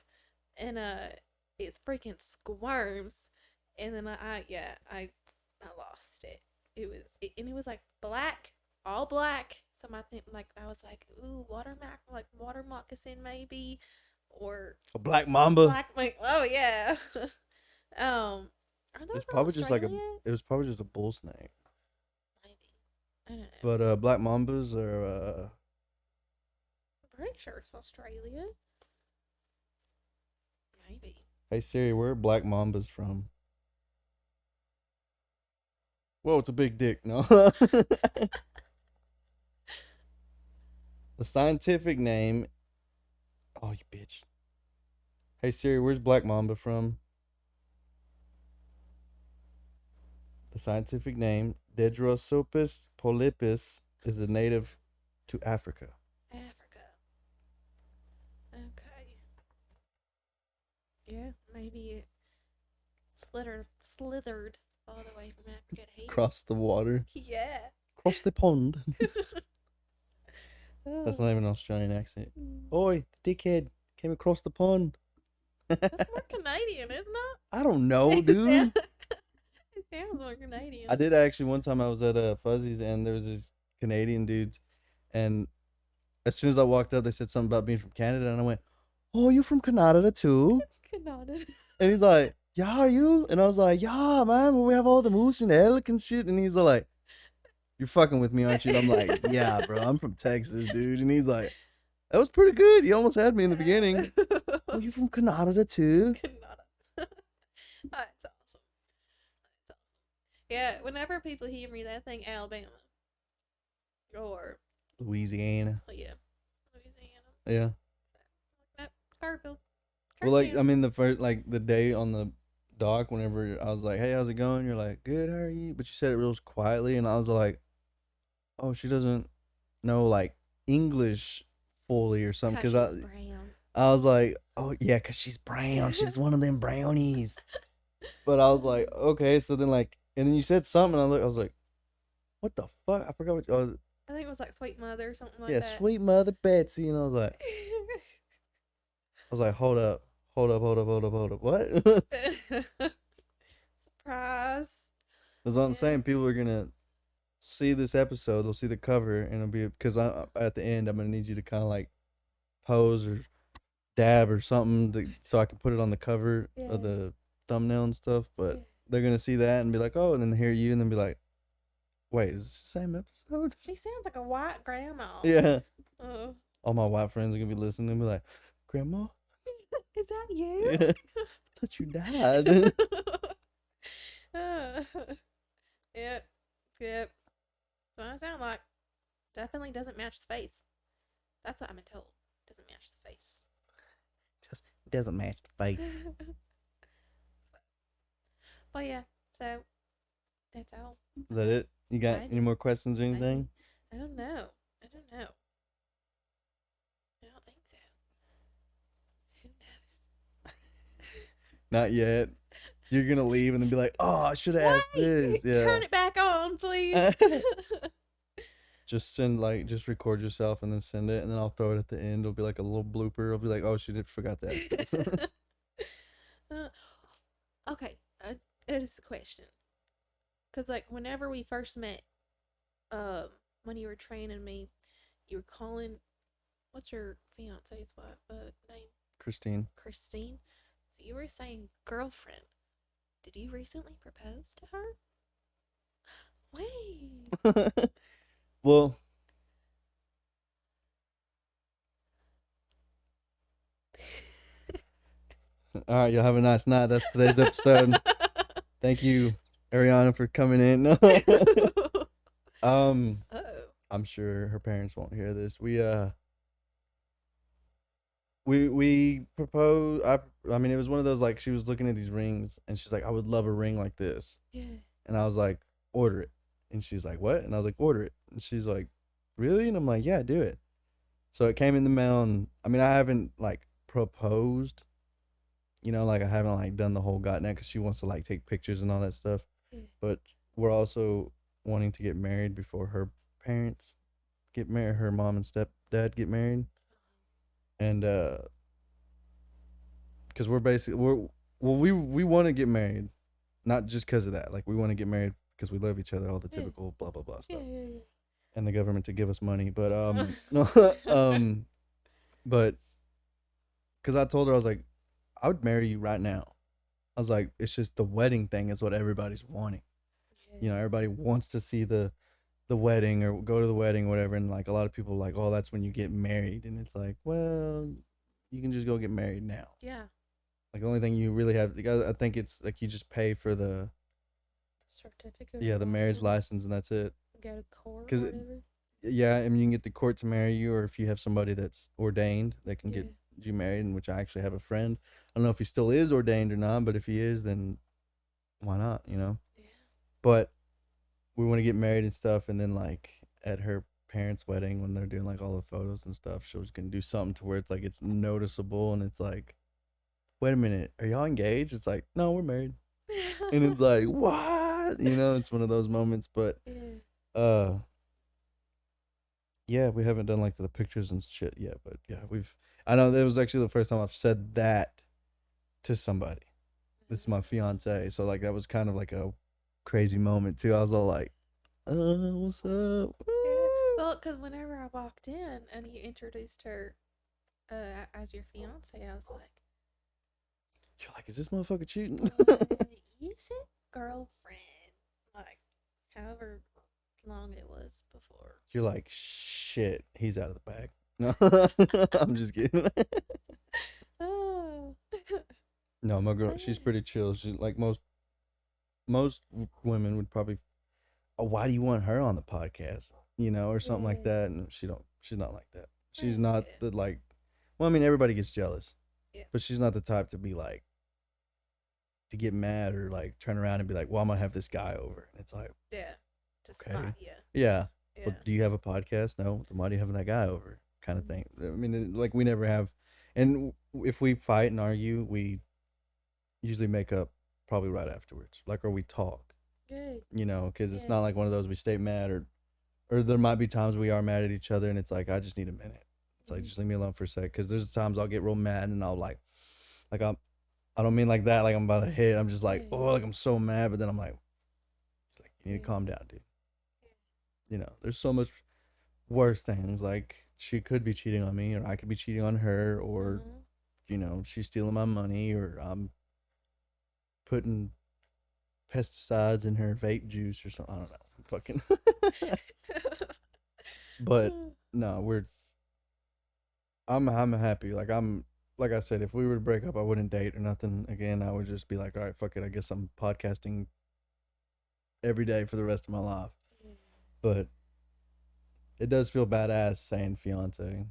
and it freaking squirms. And then I lost it. It was like black, all black. So I was like, ooh, water moccasin maybe, or A black mamba. oh yeah. Are those It's probably just like Australia? it was probably just a bull snake. Maybe. I don't know. But black mambas are I'm pretty sure it's Australia. Maybe. hey Siri, where are black mambas from? Whoa, it's a big dick. No. The scientific name. Oh, you bitch. Hey Siri, where's black mamba from? The scientific name, Dedrosopus polypus, is a native to Africa. Africa. Okay. Yeah, maybe it slithered all the way from Africa to here. Across the water. Yeah. Across the pond. Oh. That's not even an Australian accent. Mm. Oi, the dickhead came across the pond. That's more Canadian, isn't it? I don't know, dude. It sounds more Canadian. I did actually one time. I was at Fuzzy's and there was these Canadian dudes, and as soon as I walked up, they said something about being from Canada, and I went, "Oh, you from Canada too?" Canada. And he's like, "Yeah, are you?" And I was like, "Yeah, man. We have all the moose and elk and shit." And he's like, "You're fucking with me, aren't you?" And I'm like, "Yeah, bro. I'm from Texas, dude." And he's like, "That was pretty good. You almost had me in the beginning." "Oh, you from Canada too?" Canada. That's awesome. That's awesome. Yeah, whenever people hear me, they think Alabama. Or, Louisiana. yeah, Louisiana. Yeah. Nope, Carville. Well, like, I mean, the first, like, the day on the dock, whenever I was like, "Hey, how's it going?" You're like, "Good, how are you?" But you said it real quietly, and I was like, "Oh, she doesn't know, like, English fully or something." Because I was like, "Oh, yeah, because she's brown. She's one of them brownies." But I was like, "Okay." So then, like, and then you said something, and I was like, "What the fuck?" I forgot what, I think it was like Sweet Mother or something like yeah, that. sweet mother Betsy. And I was like, hold up. Hold up. What? Surprise. That's what I'm Yeah. saying. People are gonna see this episode. They'll see the cover, and it'll be because I at the end I'm gonna need you to kind of like pose or dab or something so I can put it on the cover of Yeah. the thumbnail and stuff. But Yeah. they're gonna see that and be like, "Oh," and then hear you and then be like, "Wait, is this the same episode?" She sounds like a white grandma. Yeah. Oh. All my white friends are gonna be listening and be like, "Grandma, Is that you? yeah, I thought you died." Yep. Yep. That's what I sound like. Definitely doesn't match the face. That's what I've been told. Doesn't match the face. Just doesn't match the face. But yeah, so that's all. Is that it? You got I any do. more questions or anything? I don't know. I don't know. I don't think so. Who knows? Not yet. You're gonna leave and then be like, "Oh, I should have asked this." Yeah. Turn it back on, please. Just just record yourself and then send it, and then I'll throw it at the end. It'll be like a little blooper. I'll be like, "Oh, she did forgot that." Okay, it is a question. Cause like whenever we first met, when you were training me, you were calling, what's your fiance's name? Christine. Christine. So you were saying girlfriend. Did you recently propose to her? Wait. Well, all right. Y'all have a nice night. That's today's episode. Thank you, Arianna, for coming in. Oh. I'm sure her parents won't hear this. We proposed. I mean, it was one of those like she was looking at these rings and she's like, "I would love a ring like this." Yeah. And I was like, "Order it." And she's like, "What?" And I was like, "Order it." And she's like, "Really?" And I'm like, "Yeah, do it." So it came in the mail, and I mean, I haven't like proposed, like I haven't like done the whole got because she wants to like take pictures and all that stuff. Yeah. But we're also wanting to get married before her parents get married. Her mom and stepdad get married, and because we want to get married, not just because of that. Like we want to get married because we love each other. All the Yeah. typical blah blah blah Yeah, stuff. yeah, yeah. And the government to give us money, but no, but because I told her I was like, I would marry you right now. I was like, it's just the wedding thing is what everybody's wanting. Yeah. Everybody wants to see the the wedding or go to the wedding, whatever, and like a lot of people are like, oh, that's when you get married, and it's like, well, you can just go get married now. Yeah. Like the only thing you really have, I think it's like you just pay for the Certificate. the marriage license, and that's it. Go to court or Because whatever. yeah, I mean you can get the court to marry you, or if you have somebody that's ordained, they can Yeah. get you married. In which I actually have a friend. I don't know if he still is ordained or not, but if he is, then why not? You know. Yeah. But we want to get married and stuff, and then like at her parents' wedding when they're doing like all the photos and stuff, she was gonna do something to where it's like it's noticeable, and it's like, wait a minute, are y'all engaged? It's like, no, we're married, and it's like, what? You know, it's one of those moments. But Yeah. yeah, we haven't done like the pictures and shit yet, but yeah, we've. I know that was actually the first time I've said that to somebody. This is my fiance, so like that was kind of like a crazy moment too. I was all like, what's up? Yeah. Well, because whenever I walked in and you introduced her as your fiance, I was like, You're like, is this motherfucker cheating? you said girlfriend. Like, however long it was before. You're like, shit, he's out of the bag. No, I'm just kidding. Oh. No, my girl, she's pretty chill. She like most women would probably, oh, why do you want her on the podcast? You know, or something like Yeah. that. And she's not like that. She's That's not good. the like. Well, I mean, everybody gets jealous, Yeah. but she's not the type to be like to get mad or like turn around and be like, well, I'm gonna have this guy over. And it's like, Yeah. Just okay, not, yeah. yeah. Yeah. But do you have a podcast? No. Then why do you have that guy over? Kind of thing. I mean, like we never have, and if we fight and argue, we usually make up probably right afterwards. Like, or we talk. Good. You know, because it's Yeah. not like one of those we stay mad or there might be times we are mad at each other, and it's like I just need a minute. It's like Mhm. just leave me alone for a sec. Because there's times I'll get real mad and I'll like I don't mean like that. Like I'm about to hit. I'm just like, Yeah. oh, like I'm so mad, but then I'm like you need to Yeah. calm down, dude. Yeah. You know, there's so much worse things. Like she could be cheating on me, or I could be cheating on her, or Mhm. you know, she's stealing my money, or I'm putting pesticides in her vape juice or something. I don't know. Fucking. But no, I'm happy. Like I said, if we were to break up, I wouldn't date or nothing again. I would just be like, all right, fuck it. I guess I'm podcasting every day for the rest of my life. Yeah. But it does feel badass saying fiance,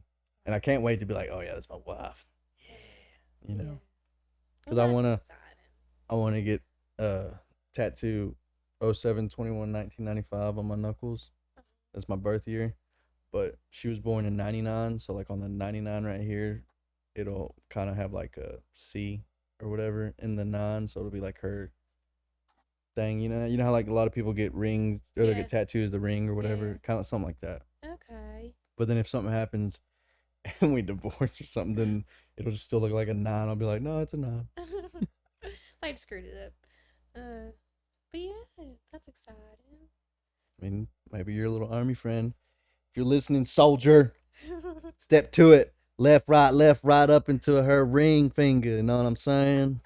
and I can't wait to be like, oh yeah, that's my wife. Yeah, you know, because Well, I that's wanna exciting. get tattoo 07/21/1995 on my knuckles. That's my birth year. But she was born in 99, so like on the 99 right here, it'll kind of have like a C or whatever in the 9, so it'll be like her thing. You know how like a lot of people get rings or they Yeah. get tattoos, the ring or whatever, Yeah. kind of something like that. Okay. But then if something happens and we divorce or something, then it'll just still look like a 9. I'll be like, no, it's a 9. I just screwed it up. But yeah, that's exciting. I mean, maybe you're a little army friend. If you're listening, soldier, step to it. Left, right, up into her ring finger. You know what I'm saying?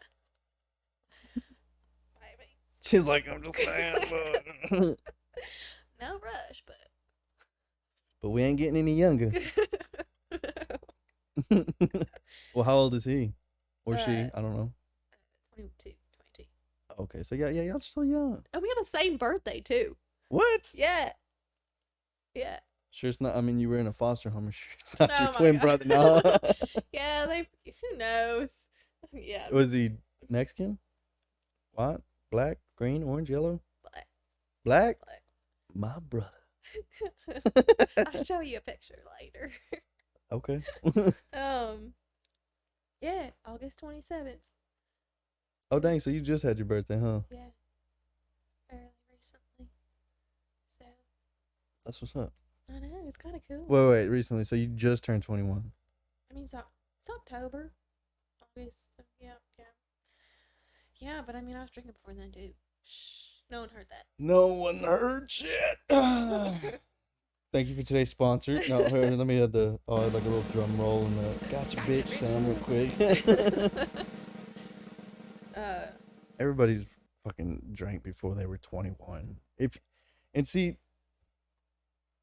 Maybe. She's like, I'm just saying, but, No rush, but we ain't getting any younger. but Well, how old is he? Or she? Uh, I don't know. 22. Okay, so yeah, y'all still young. Oh, we have the same birthday too. What? Yeah. Yeah. Sure, it's not. I mean, you were in a foster home. Sure, it's not Oh your my twin God. brother. No. Yeah, who knows? Yeah. Was he Mexican? White, black, green, orange, yellow? Black. Black? Black. My brother. I'll show you a picture later. Okay. Yeah, August 27th. Oh, dang. So you just had your birthday, huh? Yeah. Fairly recently. So, That's what's up. I know, it's kind of cool. Wait. Recently. So you just turned 21. I mean, it's October. August. Yeah. Yeah, but I mean, I was drinking before then, too. Shh. No one heard that. No one heard shit. Thank you for today's sponsor. No, here, let me add I had like a little drum roll and the gotcha bitch sound real quick. Everybody's fucking drank before they were 21. And see,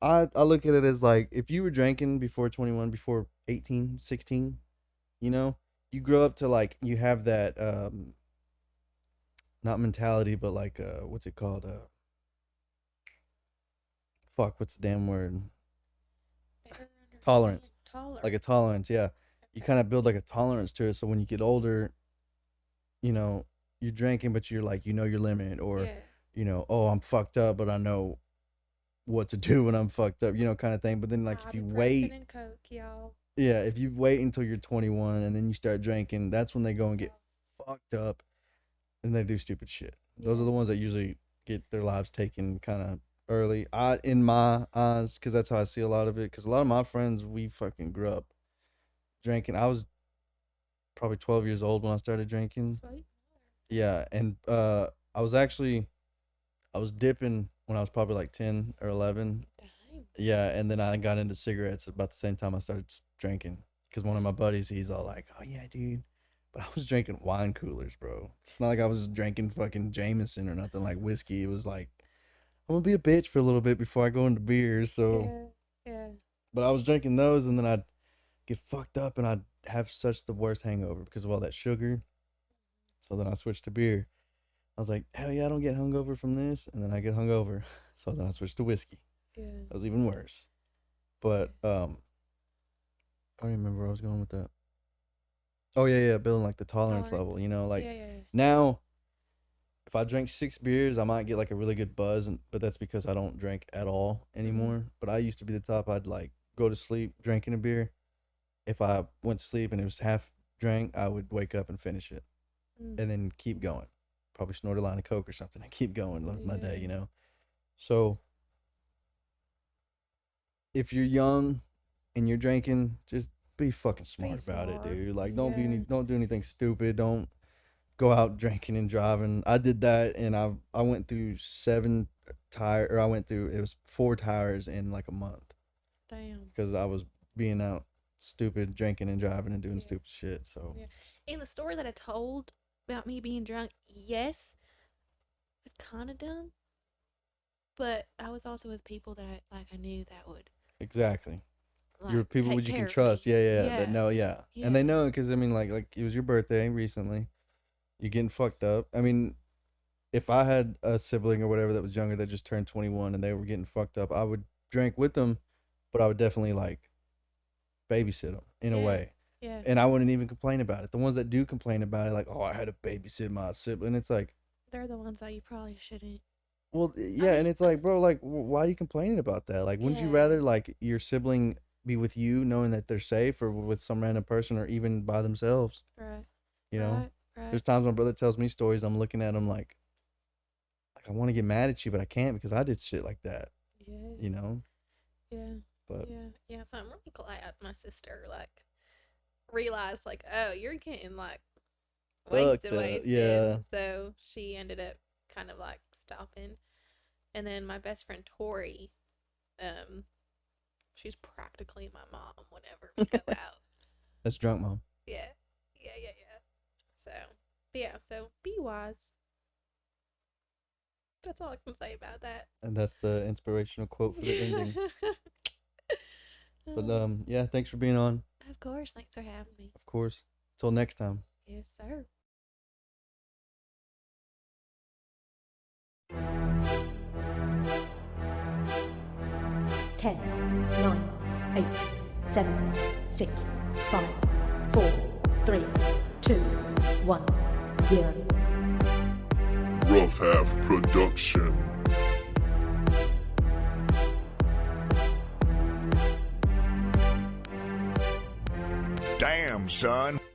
I look at it as like if you were drinking before 21, before 18, 16, you know, you grow up to like you have that not mentality, but like what's it called? Fuck, what's the damn word? Better Tolerance. understand tolerance. Like a tolerance, yeah. You Okay. kind of build like a tolerance to it. So when you get older, you know, you're drinking, but you're like, you know, your limit, or, Yeah. you know, oh, I'm fucked up, but I know what to do when I'm fucked up, you know, kind of thing. But then, like, if you Ibuprofen wait, and Coke, y'all. yeah, if you wait until you're 21 and then you start drinking, that's when they go and So, get fucked up and they do stupid shit. Those are yeah. the ones that usually get their lives taken kind of early. In my eyes, because that's how I see a lot of it. Because a lot of my friends, we fucking grew up drinking. I was probably 12 years old when I started drinking. Sweet. Yeah, and I was dipping when I was probably like 10 or 11. Dang. Yeah, and then I got into cigarettes about the same time I started drinking. Because one of my buddies, he's all like, "Oh yeah, dude," but I was drinking wine coolers, bro. It's not like I was drinking fucking Jameson or nothing like whiskey. It was like I'm gonna be a bitch for a little bit before I go into beers. So, Yeah. Yeah. but I was drinking those, and then I'd get fucked up, and I'd have such the worst hangover because of all that sugar. So then I switched to beer. I was like, hell yeah, I don't get hungover from this, and then I get hungover. So then I switched to whiskey. Yeah. That was even worse. But I don't remember where I was going with that. Oh yeah, yeah, building like the tolerance level. Tolerance. You know, like Yeah. Yeah. now, if I drink 6 beers, I might get like a really good buzz, but that's because I don't drink at all anymore. But I used to be the top. I'd like go to sleep drinking a beer. If I went to sleep and it was half drank, I would wake up and finish it, Mm. and then keep going. Probably snort a line of coke or something and keep going with my day. Yeah. You know, so if you're young and you're drinking, just be fucking Be smart about it, smart. dude. Like Yeah. don't do anything stupid. Don't go out drinking and driving. I did that and I went through I went through it was 4 tires in like a month Damn. because I was being out stupid drinking and driving and doing Yeah. stupid shit. So Yeah. And the story that I told about me being drunk, yes, was kind of dumb, but I was also with people that I knew that would exactly. You're like people take you can care of me. trust. Yeah, yeah, yeah. That Yeah. know, yeah. And they Yeah. know because I mean like it was your birthday recently. You're getting fucked up. I mean, if I had a sibling or whatever that was younger that just turned 21 and they were getting fucked up, I would drink with them, but I would definitely like babysit them in a Yeah. way. Yeah. And I wouldn't even complain about it. The ones that do complain about it, like, oh, I had to babysit my sibling. It's like, They're the ones that you probably shouldn't. well, yeah. And mean, it's like, bro, like, why are you complaining about that? Like, wouldn't you Yeah. rather like your sibling be with you knowing that they're safe or with some random person or even by themselves? Right. You know, Right. there's times my brother tells me stories. I'm looking at him like I want to get mad at you, but I can't because I did shit like that, Yeah. you know? Yeah. But Yeah. So I'm really glad my sister like realized like, oh, you're getting like fucked up. wasted. Yeah. So she ended up kind of like stopping. And then my best friend Tori, um, she's practically my mom whenever we go out. That's drunk mom. Yeah. So, but yeah, so be wise. That's all I can say about that. And that's the inspirational quote for the ending. But yeah, thanks for being on, Of course, thanks for having me. of course. Till next time. Yes, sir. Ten, nine, 8, 7, 6, 5, 4, 3, 2, 1, 0. Rough Half Production. Damn, son.